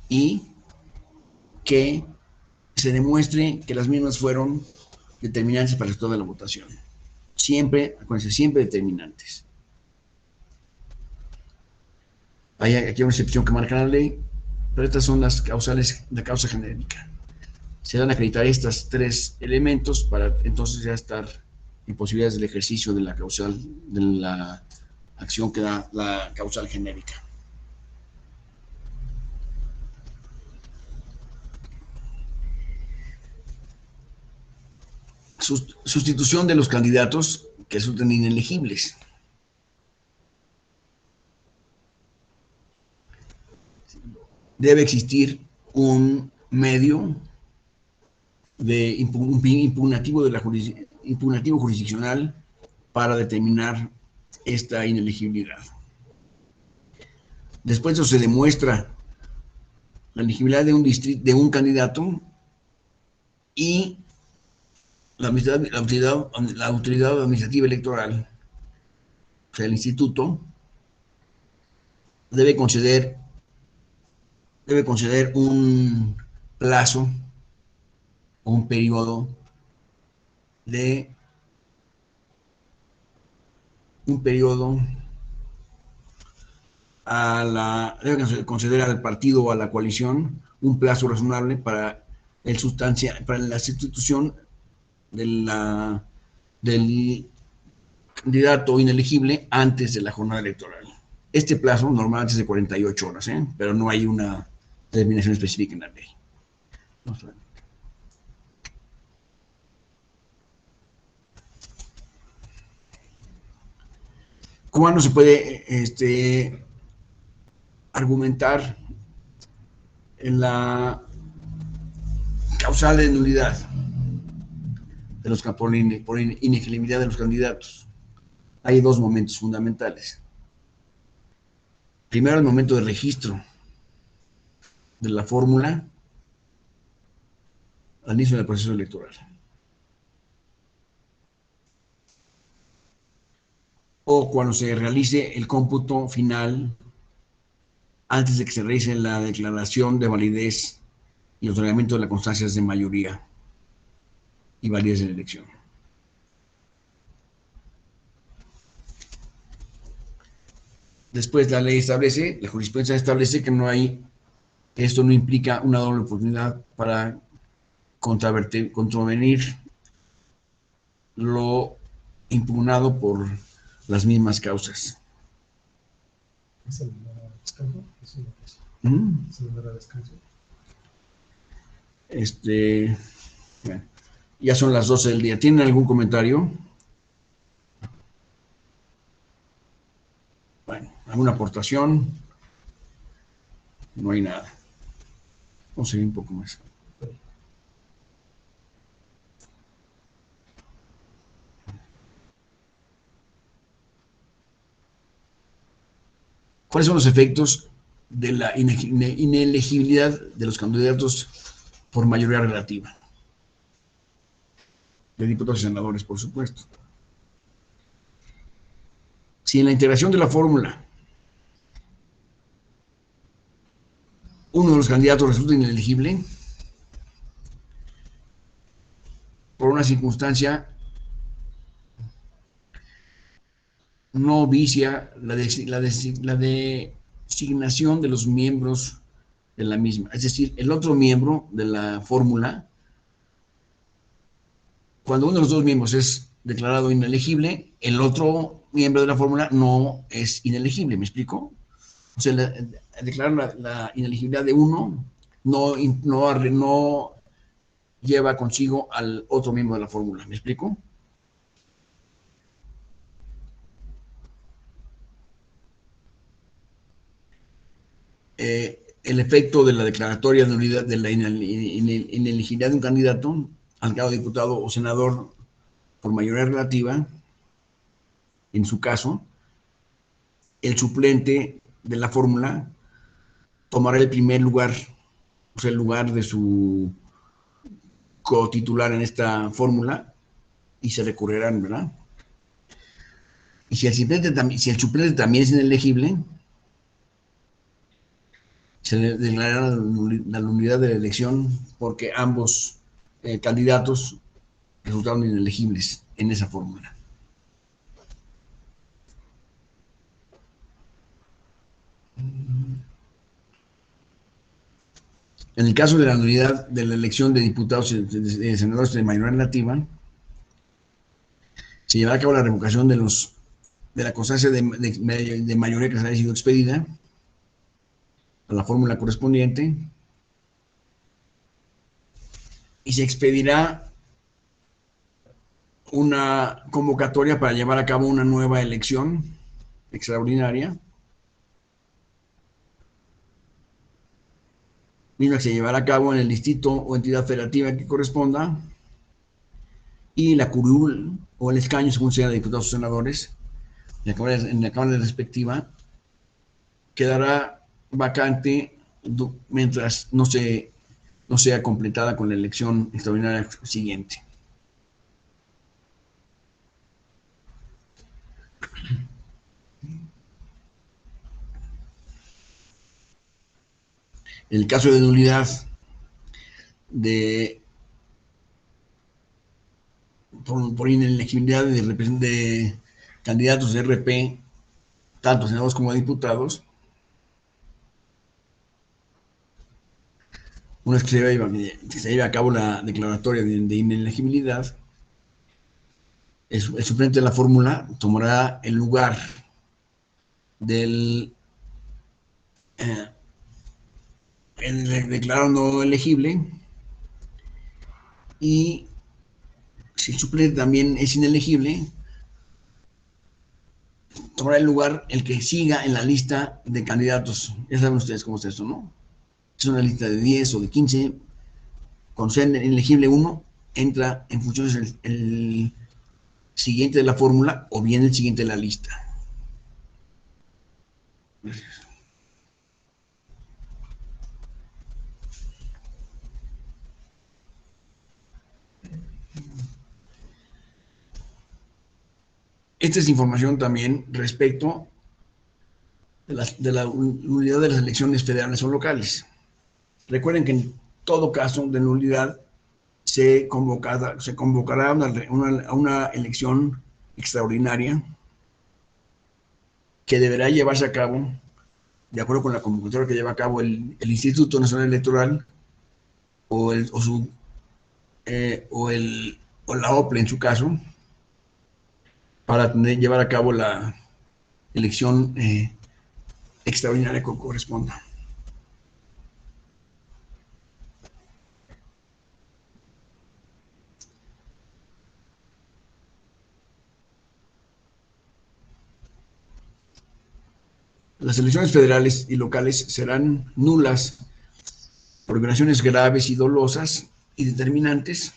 y que se demuestre que las mismas fueron determinantes para el resultado de la votación. Siempre, acuérdense, siempre determinantes. Hay aquí una excepción que marca la ley, pero estas son las causales de causa genérica. Se dan a acreditar estos tres elementos para entonces ya estar en posibilidades del ejercicio de la causal, de la acción que da la causal genérica. Sustitución de los candidatos que resulten inelegibles. Debe existir un medio de impugnativo, impugnativo jurisdiccional para determinar esta inelegibilidad. Después de eso se demuestra la elegibilidad de un candidato y la autoridad administrativa electoral, o sea, el instituto, debe conceder, debe conceder un plazo o un periodo de un periodo debe conceder al partido o a la coalición un plazo razonable para para la sustitución de del candidato inelegible antes de la jornada electoral. Este plazo normalmente es de 48 horas, pero no hay una determinación específica en la ley. Vamos a ver. ¿Cuándo se puede argumentar en la causal de nulidad de por inelegibilidad de los candidatos? Hay dos momentos fundamentales. Primero, el momento de registro de la fórmula al inicio del proceso electoral. O cuando se realice el cómputo final antes de que se realice la declaración de validez y otorgamiento de las constancias de mayoría y validez de la elección. Después la ley establece, la jurisprudencia establece que esto no implica una doble oportunidad para contravenir lo impugnado por las mismas causas. ¿Es el lugar de descanso? ¿Es el lugar de descanso? Bueno, ya son las 12 del día. ¿Tienen algún comentario? Bueno, ¿alguna aportación? No hay nada. Vamos a seguir un poco más. ¿Cuáles son los efectos de la inelegibilidad de los candidatos por mayoría relativa? De diputados y senadores, por supuesto. Si en la integración de la fórmula uno de los candidatos resulta inelegible por una circunstancia no vicia la de designación de los miembros de la misma. Es decir, el otro miembro de la fórmula, cuando uno de los dos miembros es declarado inelegible, el otro miembro de la fórmula no es inelegible, ¿me explico? O sea, declarar la inelegibilidad de uno no lleva consigo al otro miembro de la fórmula, ¿me explico? El efecto de la declaratoria de nulidad de la inelegibilidad de un candidato al cargo de diputado o senador por mayoría relativa, en su caso, el suplente de la fórmula tomará el primer lugar, o sea, el lugar de su cotitular en esta fórmula y se recurrirán, ¿verdad? Y si el suplente también es inelegible, se declarará la nulidad de la elección porque ambos candidatos resultaron inelegibles en esa fórmula. En el caso de la nulidad de la elección de diputados y de senadores de mayoría relativa, se llevará a cabo la revocación de la constancia de mayoría que se haya sido expedida a la fórmula correspondiente y se expedirá una convocatoria para llevar a cabo una nueva elección extraordinaria, misma que se llevará a cabo en el distrito o entidad federativa que corresponda, y la curul o el escaño, según sea de diputados o senadores, en la Cámara respectiva, quedará vacante mientras no sea completada con la elección extraordinaria siguiente. En el caso de nulidad por inelegibilidad de candidatos de RP, tanto senadores como diputados, una vez que se lleve a cabo la declaratoria de inelegibilidad, el suplente de la fórmula tomará el lugar del el declarado no elegible, y si el suplente también es inelegible, tomará el lugar el que siga en la lista de candidatos. Ya saben ustedes cómo es eso, ¿no? Es una lista de 10 o de 15. Cuando sea inelegible uno, entra en funciones el siguiente de la fórmula o bien el siguiente de la lista. Gracias. Esta es información también respecto de la nulidad de las elecciones federales o locales. Recuerden que en todo caso de nulidad se convocará una elección extraordinaria que deberá llevarse a cabo de acuerdo con la convocatoria que lleva a cabo el Instituto Nacional Electoral o la OPLE en su caso, para llevar a cabo la elección extraordinaria que corresponda. Las elecciones federales y locales serán nulas por violaciones graves y dolosas y determinantes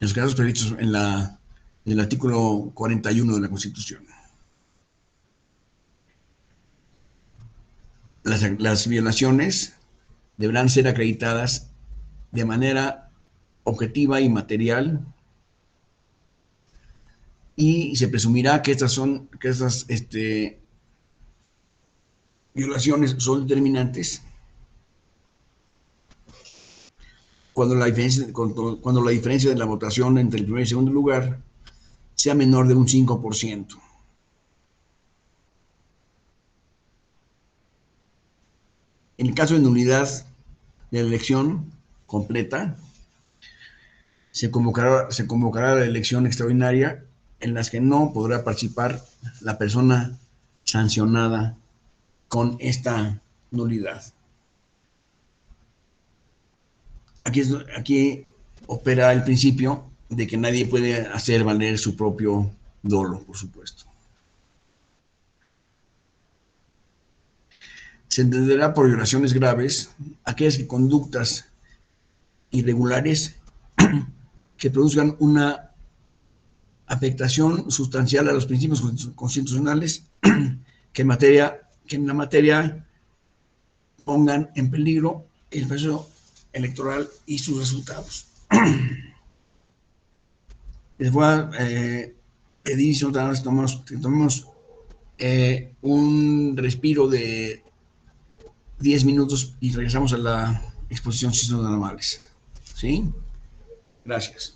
en los casos previstos en el artículo 41 de la Constitución. Las violaciones deberán ser acreditadas de manera objetiva y material, y se presumirá que estas violaciones son determinantes cuando la diferencia de la votación entre el primer y segundo lugar sea menor de un 5%. En el caso de nulidad de la elección completa, se convocará la elección extraordinaria en las que no podrá participar la persona sancionada con esta nulidad. Aquí opera el principio de que nadie puede hacer valer su propio dolo, por supuesto. Se entenderá por violaciones graves aquellas conductas irregulares que produzcan una afectación sustancial a los principios constitucionales que en la materia pongan en peligro el proceso electoral y sus resultados. Les voy a pedir, si tomemos un respiro de 10 minutos y regresamos a la exposición de sistemas normales. ¿Sí? Gracias.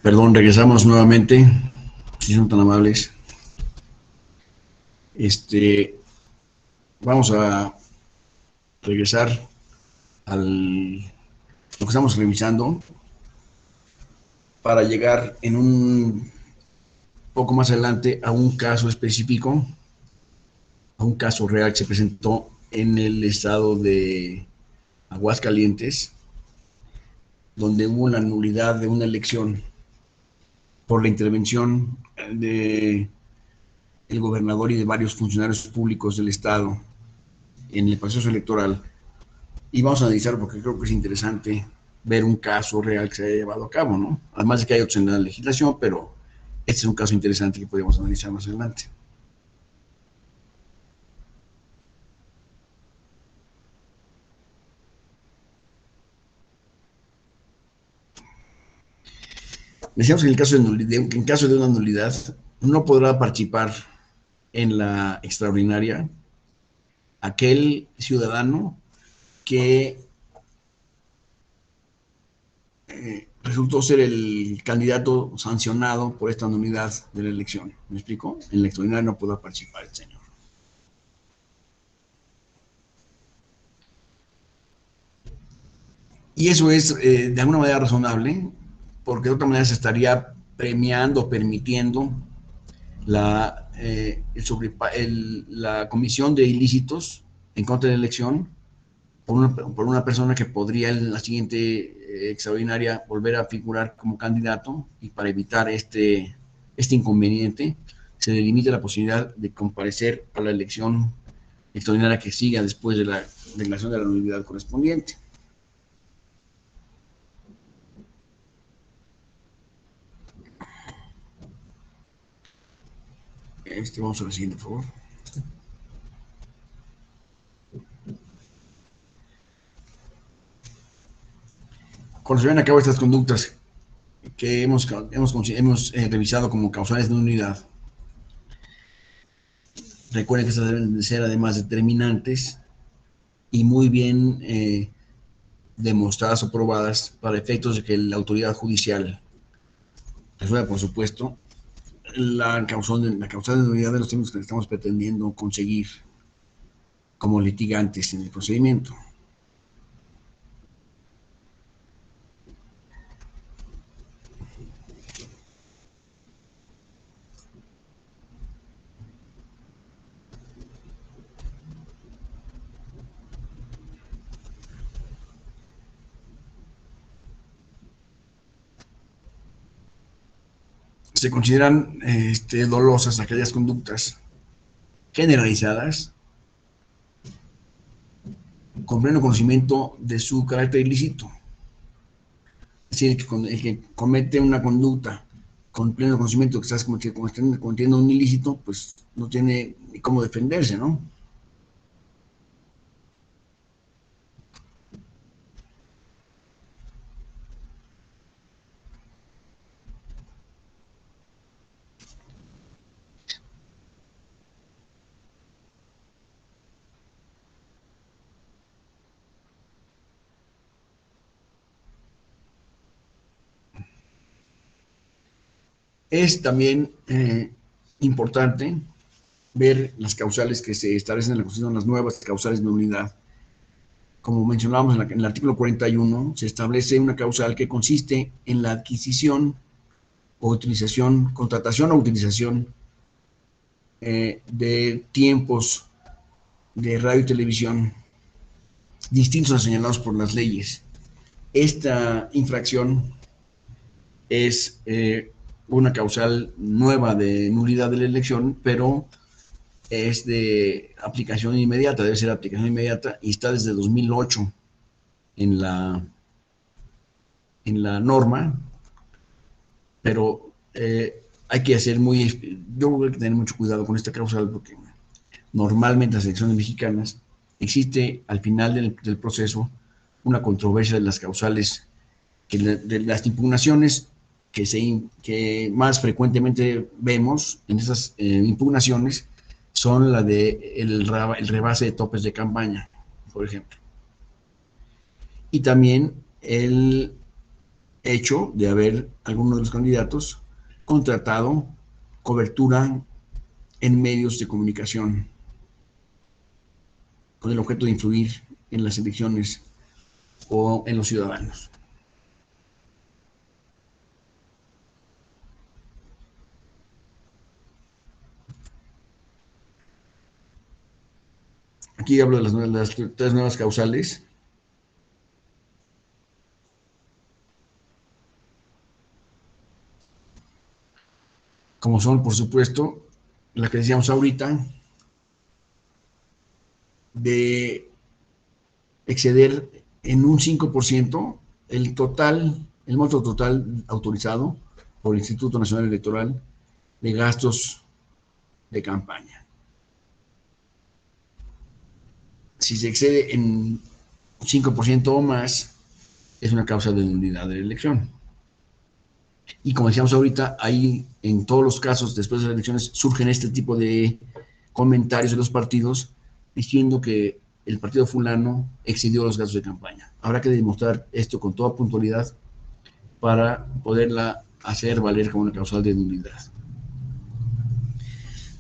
Perdón, regresamos nuevamente, si son tan amables. Vamos a regresar al lo que estamos revisando para llegar en un poco más adelante a un caso específico, a un caso real que se presentó en el estado de Aguascalientes, donde hubo la nulidad de una elección por la intervención de el gobernador y de varios funcionarios públicos del estado en el proceso electoral. Y vamos a analizar porque creo que es interesante ver un caso real que se haya llevado a cabo, ¿no? Además de que hay otros en la legislación, pero este es un caso interesante que podríamos analizar más adelante. Decíamos que en caso de una nulidad, no podrá participar en la extraordinaria aquel ciudadano que resultó ser el candidato sancionado por esta nulidad de la elección. ¿Me explico? En la extraordinaria no podrá participar el señor. Y eso es de alguna manera razonable, porque de otra manera se estaría premiando, permitiendo la comisión de ilícitos en contra de la elección por una persona que podría en la siguiente extraordinaria volver a figurar como candidato, y para evitar este inconveniente se le limita la posibilidad de comparecer a la elección extraordinaria que siga después de la declaración de la nulidad correspondiente. Vamos a la siguiente, por favor. Cuando se ven a cabo estas conductas que hemos revisado como causales de nulidad, recuerden que estas deben de ser además determinantes y muy bien demostradas o probadas para efectos de que la autoridad judicial resuelva, por supuesto, la causal de nulidad de los términos que estamos pretendiendo conseguir como litigantes en el procedimiento. Se consideran dolosas aquellas conductas generalizadas con pleno conocimiento de su carácter ilícito. Es decir, el que comete una conducta con pleno conocimiento que estás cometiendo un ilícito, pues no tiene ni cómo defenderse, ¿no? Es también importante ver las causales que se establecen en la Constitución, las nuevas causales de nulidad. Como mencionábamos en el artículo 41, se establece una causal que consiste en la adquisición o utilización, contratación o utilización de tiempos de radio y televisión distintos a señalados por las leyes. Esta infracción es una causal nueva de nulidad de la elección, pero es de aplicación inmediata, debe ser aplicación inmediata, y está desde 2008 en la norma, pero hay que hacer yo creo que tener mucho cuidado con esta causal, porque normalmente en las elecciones mexicanas existe al final del proceso una controversia de las causales, de las impugnaciones que más frecuentemente vemos en esas impugnaciones son la de el rebase de topes de campaña, por ejemplo. Y también hecho de haber alguno de los candidatos contratado cobertura en medios de comunicación con el objeto de influir en las elecciones o en los ciudadanos. Aquí hablo de las tres nuevas causales. Como son, por supuesto, la que decíamos ahorita, de exceder en un 5% el monto total autorizado por el Instituto Nacional Electoral de gastos de campaña. Si se excede en 5% o más, es una causa de nulidad de la elección. Y como decíamos ahorita, ahí en todos los casos, después de las elecciones, surgen este tipo de comentarios de los partidos diciendo que el partido fulano excedió los gastos de campaña. Habrá que demostrar esto con toda puntualidad para poderla hacer valer como una causal de nulidad.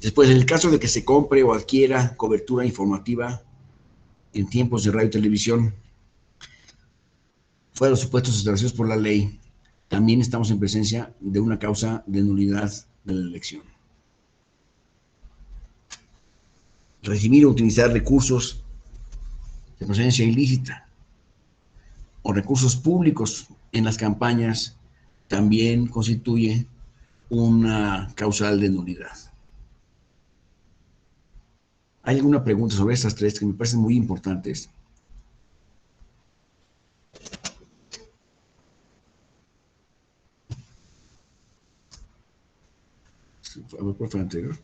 Después, en el caso de que se compre o adquiera cobertura informativa en tiempos de radio y televisión, fuera de los supuestos establecidos por la ley, también estamos en presencia de una causa de nulidad de la elección. Recibir o utilizar recursos de procedencia ilícita o recursos públicos en las campañas también constituye una causal de nulidad. ¿Hay alguna pregunta sobre estas tres que me parecen muy importantes? A ver, ¿cuál fue la anterior?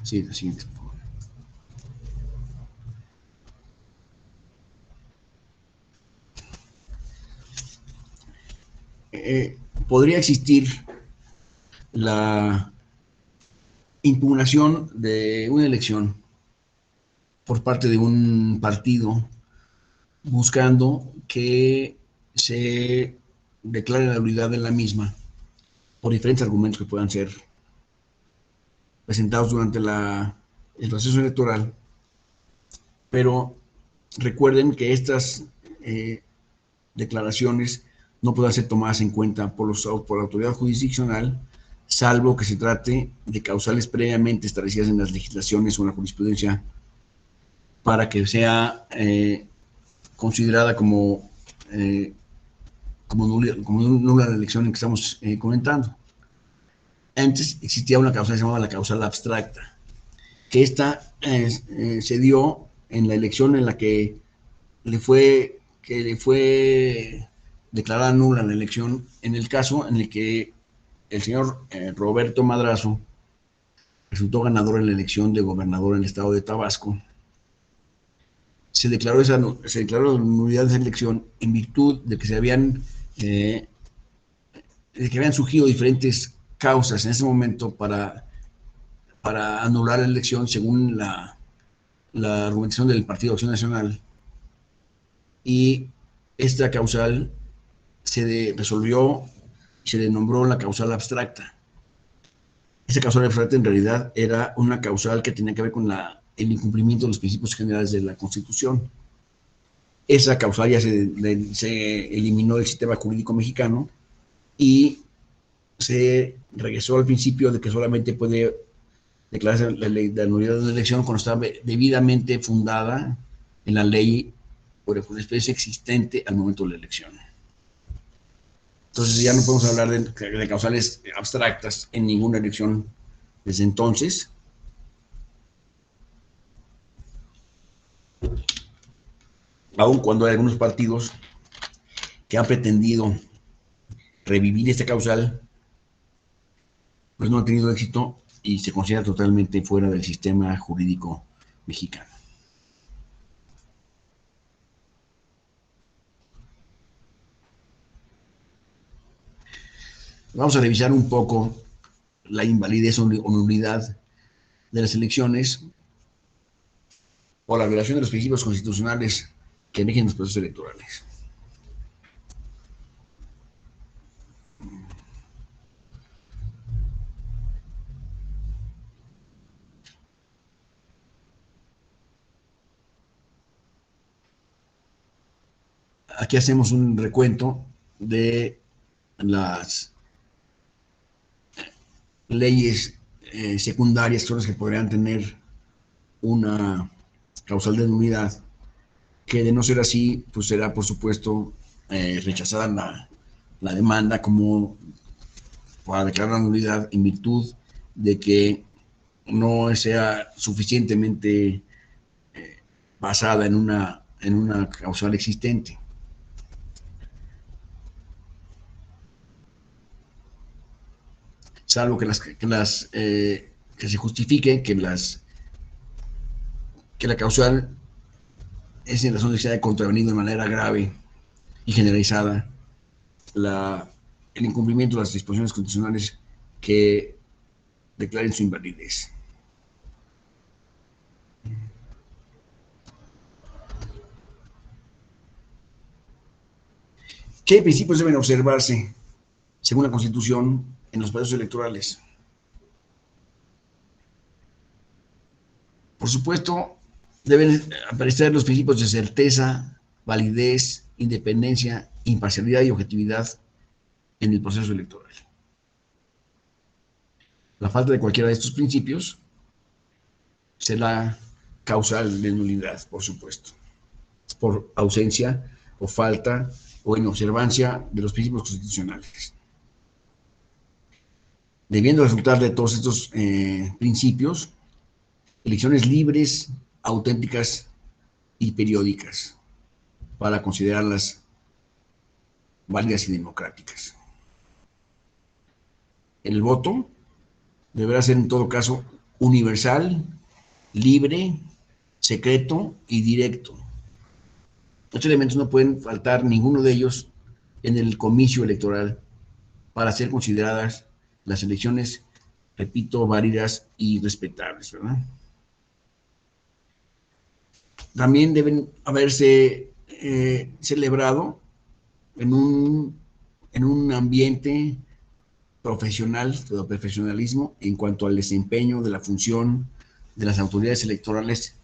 Sí, la siguiente. Podría existir la impugnación de una elección por parte de un partido buscando que se declare la nulidad de la misma por diferentes argumentos que puedan ser presentados durante el proceso electoral. Pero recuerden que estas declaraciones no pueden ser tomadas en cuenta por la autoridad jurisdiccional, salvo que se trate de causales previamente establecidas en las legislaciones o en la jurisprudencia para que sea considerada como nula la elección en que estamos comentando. Antes existía una causal que se llamaba la causal abstracta, que esta se dio en la elección en la que le fue declarada nula la elección, en el caso en el que el señor Roberto Madrazo resultó ganador en la elección de gobernador en el estado de Tabasco. Se declaró la nulidad de esa elección en virtud de que habían surgido diferentes causas en ese momento para anular la elección según la argumentación del Partido Acción Nacional. Y esta causal se resolvió y se denombró la causal abstracta. Esa causal abstracta en realidad era una causal que tenía que ver con el incumplimiento de los principios generales de la Constitución. Esa causal ya se eliminó del sistema jurídico mexicano y se regresó al principio de que solamente puede declararse la nulidad de una elección cuando está debidamente fundada en la ley por una especie existente al momento de la elección. Entonces ya no podemos hablar de causales abstractas en ninguna elección desde entonces. Aun cuando hay algunos partidos que han pretendido revivir esta causal, pues no han tenido éxito y se considera totalmente fuera del sistema jurídico mexicano. Vamos a revisar un poco la invalidez o nulidad de las elecciones o la violación de los principios constitucionales que rigen los procesos electorales. aquí hacemos un recuento de las leyes secundarias, que son las que podrían tener una causal de nulidad, que de no ser así, pues será por supuesto rechazada la demanda como para declarar nulidad en virtud de que no sea suficientemente basada en una causal existente. Salvo que se justifique que la causal es en razón de que se haya contravenido de manera grave y generalizada el incumplimiento de las disposiciones constitucionales que declaren su invalidez. ¿Qué principios deben observarse, según la Constitución, en los procesos electorales? Por supuesto, deben aparecer los principios de certeza, validez, independencia, imparcialidad y objetividad en el proceso electoral. La falta de cualquiera de estos principios será causal de nulidad, por supuesto, por ausencia o falta o inobservancia de los principios constitucionales. Debiendo resultar de todos estos principios, elecciones libres, auténticas y periódicas, para considerarlas válidas y democráticas. El voto deberá ser en todo caso universal, libre, secreto y directo. Estos elementos no pueden faltar ninguno de ellos en el comicio electoral para ser consideradas las elecciones, repito, válidas y respetables, ¿verdad? También deben haberse celebrado en un ambiente profesional, de profesionalismo, en cuanto al desempeño de la función de las autoridades electorales.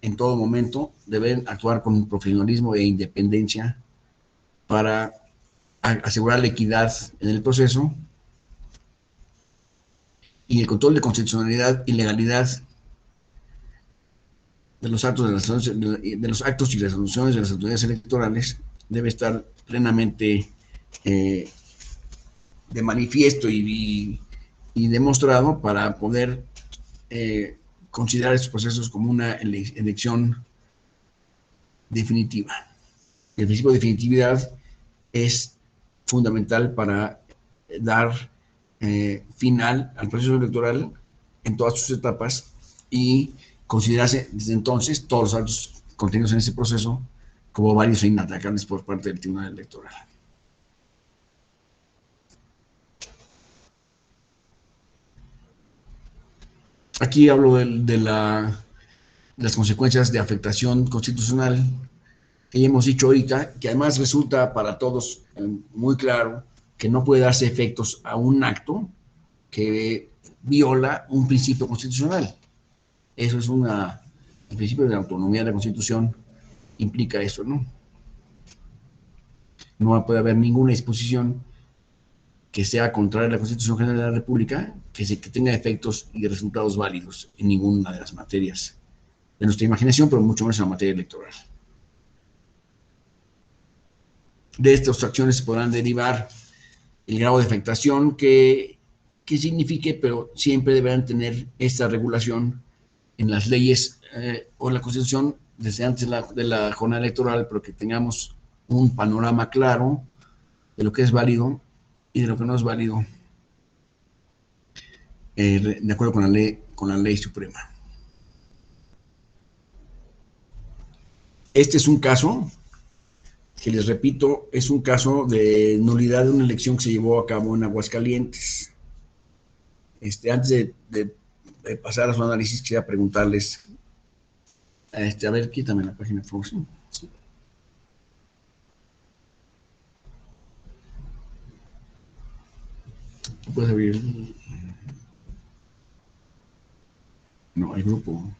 En todo momento deben actuar con profesionalismo e independencia para asegurar la equidad en el proceso y el control de constitucionalidad y legalidad de los actos y resoluciones de las autoridades electorales debe estar plenamente de manifiesto y demostrado para poder considerar estos procesos como una elección definitiva. El principio de definitividad es fundamental para dar final al proceso electoral en todas sus etapas y considerarse desde entonces todos los actos contenidos en ese proceso como válidos e inatacables por parte del Tribunal Electoral. Aquí hablo de las consecuencias de afectación constitucional que ya hemos dicho ahorita, que además resulta para todos muy claro que no puede darse efectos a un acto que viola un principio constitucional. Eso es el principio de la autonomía de la Constitución implica eso, ¿no? No puede haber ninguna disposición que sea contraria a la Constitución General de la República que tenga efectos y resultados válidos en ninguna de las materias de nuestra imaginación, pero mucho menos en la materia electoral. De estas acciones se podrán derivar el grado de afectación que signifique, pero siempre deberán tener esta regulación en las leyes o en la Constitución desde antes de la jornada electoral, pero que tengamos un panorama claro de lo que es válido y de lo que no es válido, de acuerdo con la ley suprema. Este es un caso que, les repito, es un caso de nulidad de una elección que se llevó a cabo en Aguascalientes. Antes de pasar a su análisis, quería preguntarles, a ver, quítame la página, por favor. Sí. ¿Puedes abrir? No, el grupo.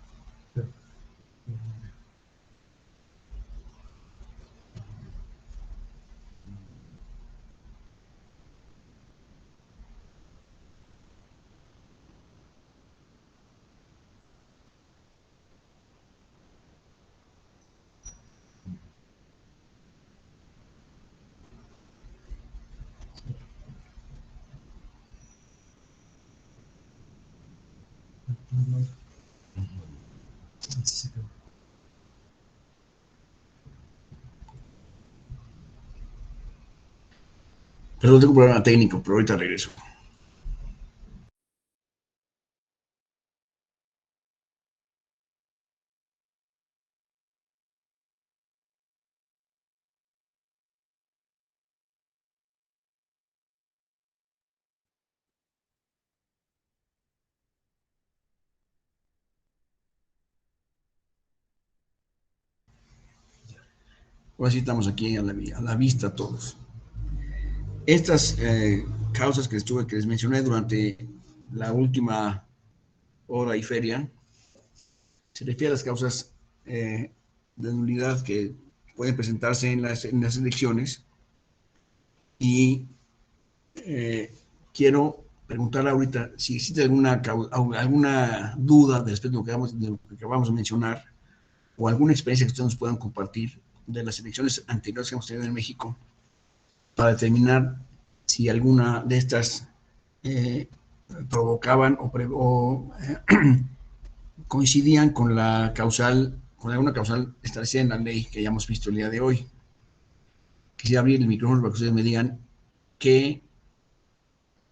Perdón, tengo un problema técnico, pero ahorita regreso. Ahora sí estamos aquí a la vista todos. Estas causas que les mencioné durante la última hora y feria, se refiere a las causas de nulidad que pueden presentarse en las elecciones. Y quiero preguntarle ahorita si existe alguna duda respecto de lo que acabamos de mencionar, o alguna experiencia que ustedes nos puedan compartir de las elecciones anteriores que hemos tenido en México, para determinar si alguna de estas provocaban coincidían con la causal, con alguna causal establecida en la ley que ya hemos visto el día de hoy. Quisiera abrir el micrófono para que ustedes me digan qué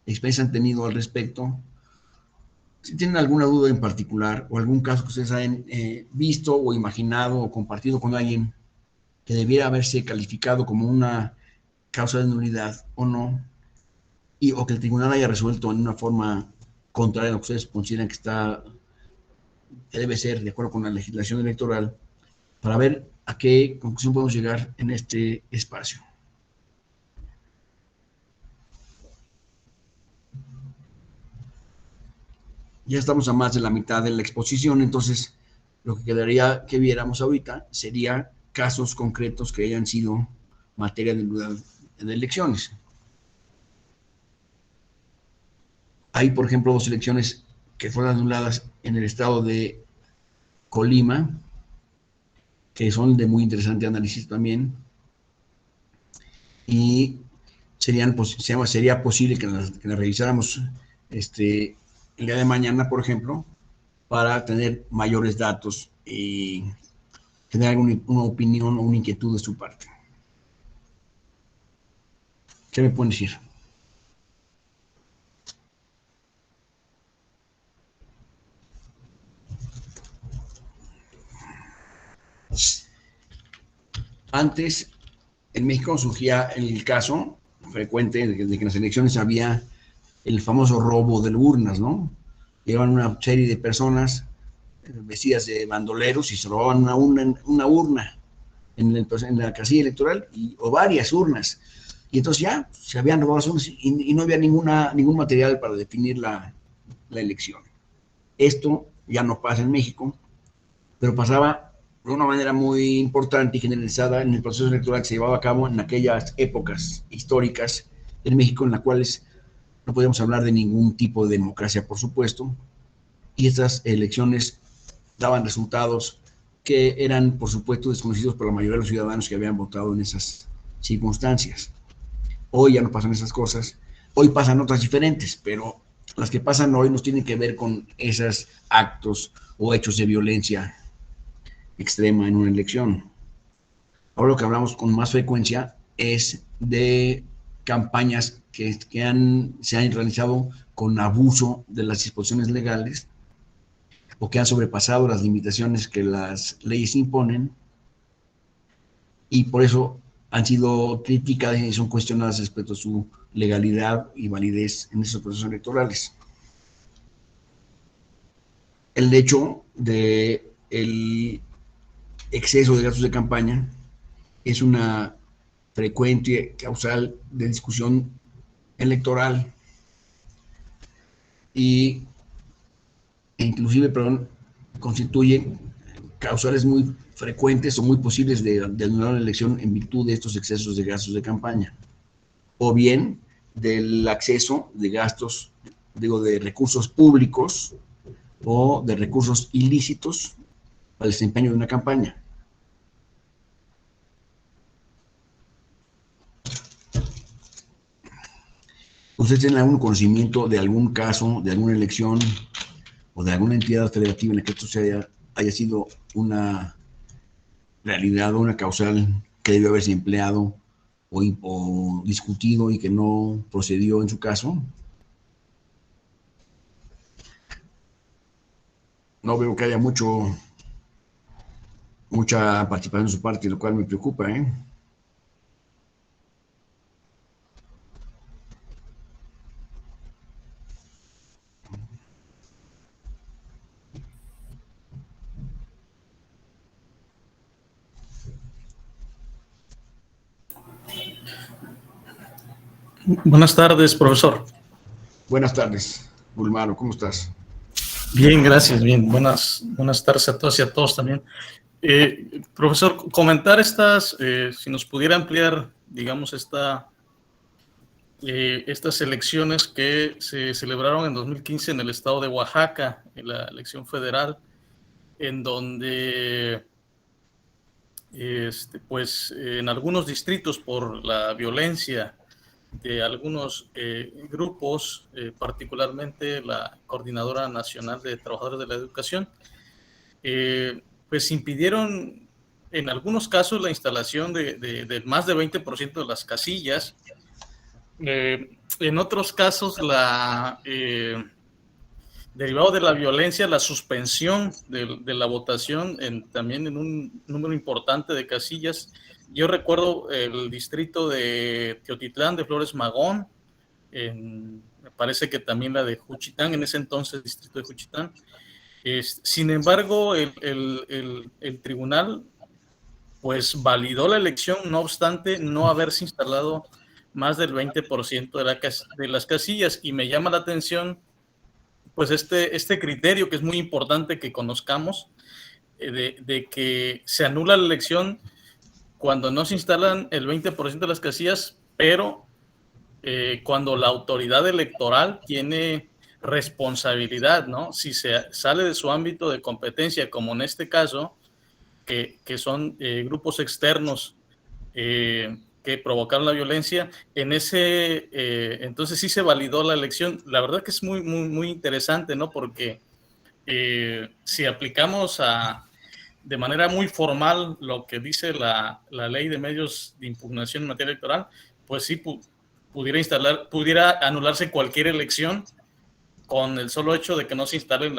experiencia han tenido al respecto, si tienen alguna duda en particular o algún caso que ustedes hayan visto o imaginado o compartido con alguien que debiera haberse calificado como una causa de nulidad o no, o que el tribunal haya resuelto en una forma contraria a lo que ustedes consideran que debe ser de acuerdo con la legislación electoral, para ver a qué conclusión podemos llegar en este espacio. Ya estamos a más de la mitad de la exposición, entonces lo que quedaría que viéramos ahorita sería casos concretos que hayan sido materia de elecciones. Hay, por ejemplo, 2 elecciones que fueron anuladas en el estado de Colima, que son de muy interesante análisis también, y sería posible que las revisáramos el día de mañana, por ejemplo, para tener mayores datos y tener una opinión o una inquietud de su parte. ¿Qué me pueden decir? Antes, en México surgía el caso frecuente de que en las elecciones había el famoso robo de urnas, ¿no? Llevan una serie de personas vestidas de bandoleros y se robaban una urna en la casilla electoral o varias urnas. Y entonces ya se habían robado las urnas y no había ningún material para definir la elección. Esto ya no pasa en México, pero pasaba de una manera muy importante y generalizada en el proceso electoral que se llevaba a cabo en aquellas épocas históricas en México en las cuales no podíamos hablar de ningún tipo de democracia, por supuesto, y estas elecciones daban resultados que eran, por supuesto, desconocidos por la mayoría de los ciudadanos que habían votado en esas circunstancias. Hoy ya no pasan esas cosas, hoy pasan otras diferentes, pero las que pasan hoy nos tienen que ver con esos actos o hechos de violencia extrema en una elección. Ahora lo que hablamos con más frecuencia es de campañas que se han realizado con abuso de las disposiciones legales o que han sobrepasado las limitaciones que las leyes imponen, y por eso han sido criticadas y son cuestionadas respecto a su legalidad y validez en esos procesos electorales. El hecho de el exceso de gastos de campaña es una frecuente causal de discusión electoral e inclusive, constituye causales muy frecuentes o muy posibles de anular la elección en virtud de estos excesos de gastos de campaña, o bien del acceso de gastos, de recursos públicos o de recursos ilícitos al desempeño de una campaña. ¿Ustedes tienen algún conocimiento de algún caso, de alguna elección o de alguna entidad federativa en la que esto haya sido una realidad o una causal que debió haberse empleado o discutido y que no procedió en su caso. No veo que haya mucha participación de su parte, lo cual me preocupa, ¿eh? Buenas tardes, profesor. Buenas tardes, Bulmaro, ¿cómo estás? Bien, gracias, bien. Buenas tardes a todos y a todos también. Profesor, comentar si nos pudiera ampliar, digamos, estas elecciones que se celebraron en 2015 en el estado de Oaxaca, en la elección federal, en donde, pues, en algunos distritos por la violencia de algunos grupos, particularmente la Coordinadora Nacional de Trabajadores de la Educación, pues impidieron en algunos casos la instalación de más del 20% de las casillas. En otros casos, derivado de la violencia, la suspensión de la votación también en un número importante de casillas. Yo recuerdo el distrito de Teotitlán, de Flores Magón, me parece que también la de Juchitán, en ese entonces distrito de Juchitán. Sin embargo, el tribunal pues validó la elección, no obstante no haberse instalado más del 20% de las casillas, y me llama la atención pues este criterio que es muy importante que conozcamos, de que se anula la elección cuando no se instalan el 20% de las casillas, pero cuando la autoridad electoral tiene responsabilidad, ¿no? Si se sale de su ámbito de competencia, como en este caso, que son grupos externos que provocaron la violencia, entonces sí se validó la elección. La verdad que es muy, muy, muy interesante, ¿no? Porque si aplicamos de manera muy formal lo que dice la ley de medios de impugnación en materia electoral, pues sí pudiera anularse cualquier elección con el solo hecho de que no se instalen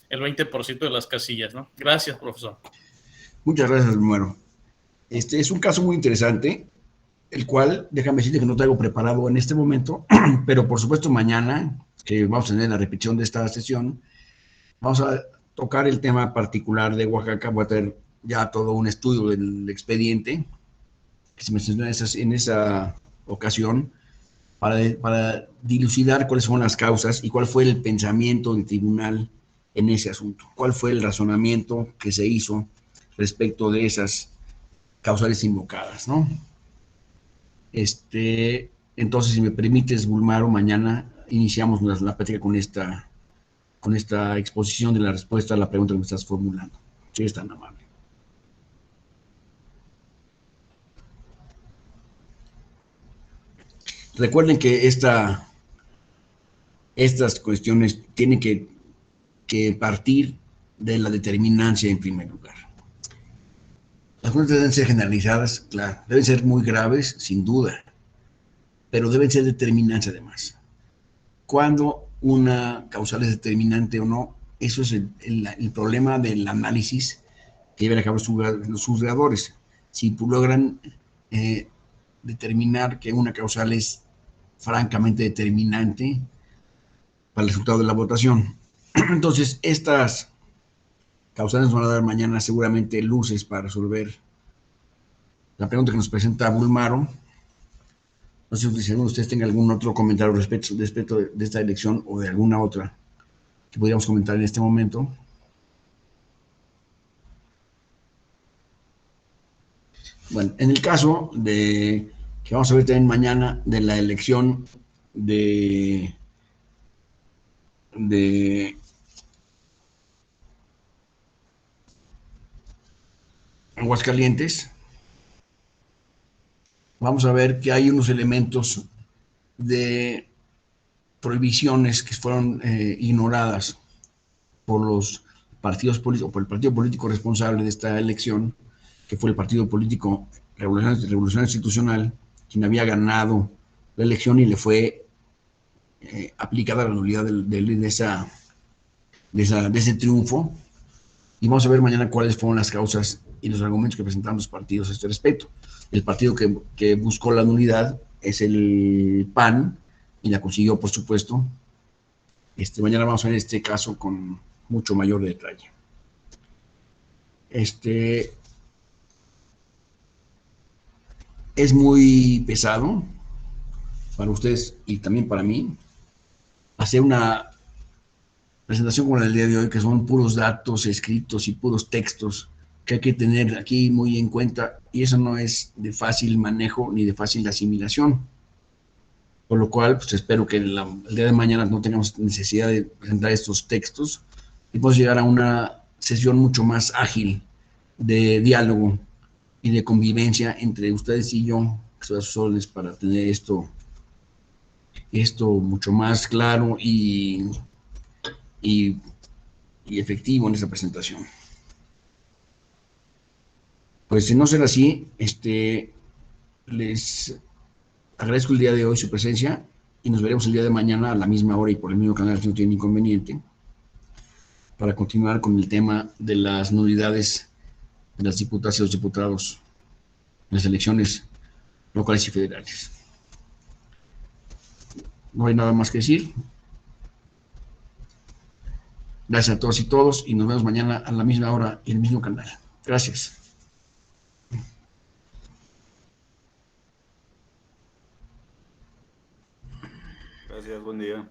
el 20% de las casillas, ¿no? Gracias, profesor. Muchas gracias, Bulmaro. Este es un caso muy interesante, el cual, déjame decirte que no traigo preparado en este momento, pero por supuesto mañana, que vamos a tener la repetición de esta sesión, vamos a tocar el tema particular de Oaxaca. Voy a tener ya todo un estudio del expediente que se mencionó en esa ocasión para dilucidar cuáles son las causas y cuál fue el pensamiento del tribunal en ese asunto, cuál fue el razonamiento que se hizo respecto de esas causales invocadas, ¿no? Entonces, si me permites, Bulmaro, mañana iniciamos la plática con esta exposición de la respuesta a la pregunta que me estás formulando. Si eres tan amable. Recuerden que estas cuestiones tienen que partir de la determinancia en primer lugar. Las cosas deben ser generalizadas, claro, deben ser muy graves, sin duda, pero deben ser determinantes además. Cuando una causal es determinante o no, eso es el problema del análisis que llevan a cabo los juzgadores. Si logran determinar que una causal es francamente determinante para el resultado de la votación. Entonces, estas causales van a dar mañana seguramente luces para resolver la pregunta que nos presenta Bulmaro. No sé si alguno de ustedes tenga algún otro comentario respecto de esta elección o de alguna otra que podríamos comentar en este momento. Bueno, en el caso que vamos a ver también mañana de la elección de Aguascalientes, vamos a ver que hay unos elementos de prohibiciones que fueron ignoradas por los partidos políticos, por el partido político responsable de esta elección, que fue el Partido Político Revolucionario Institucional, quien había ganado la elección y le fue aplicada la nulidad de ese triunfo. Y vamos a ver mañana cuáles fueron las causas y los argumentos que presentaron los partidos a este respecto. El partido que buscó la nulidad es el PAN y la consiguió, por supuesto. Mañana vamos a ver este caso con mucho mayor detalle. Es muy pesado para ustedes y también para mí hacer una presentación como la del día de hoy, que son puros datos escritos y puros textos que hay que tener aquí muy en cuenta, y eso no es de fácil manejo ni de fácil asimilación. Por lo cual, pues espero que el día de mañana no tengamos necesidad de presentar estos textos y podamos llegar a una sesión mucho más ágil de diálogo y de convivencia entre ustedes y yo, que estoy a sus órdenes para tener esto mucho más claro y efectivo en esta presentación. Pues si no será así, les agradezco el día de hoy su presencia y nos veremos el día de mañana a la misma hora y por el mismo canal si no tiene inconveniente, para continuar con el tema de las nulidades de las diputadas y los diputados en las elecciones locales y federales. No hay nada más que decir. Gracias a todos y todos y nos vemos mañana a la misma hora y en el mismo canal. Gracias. Gracias, buen día.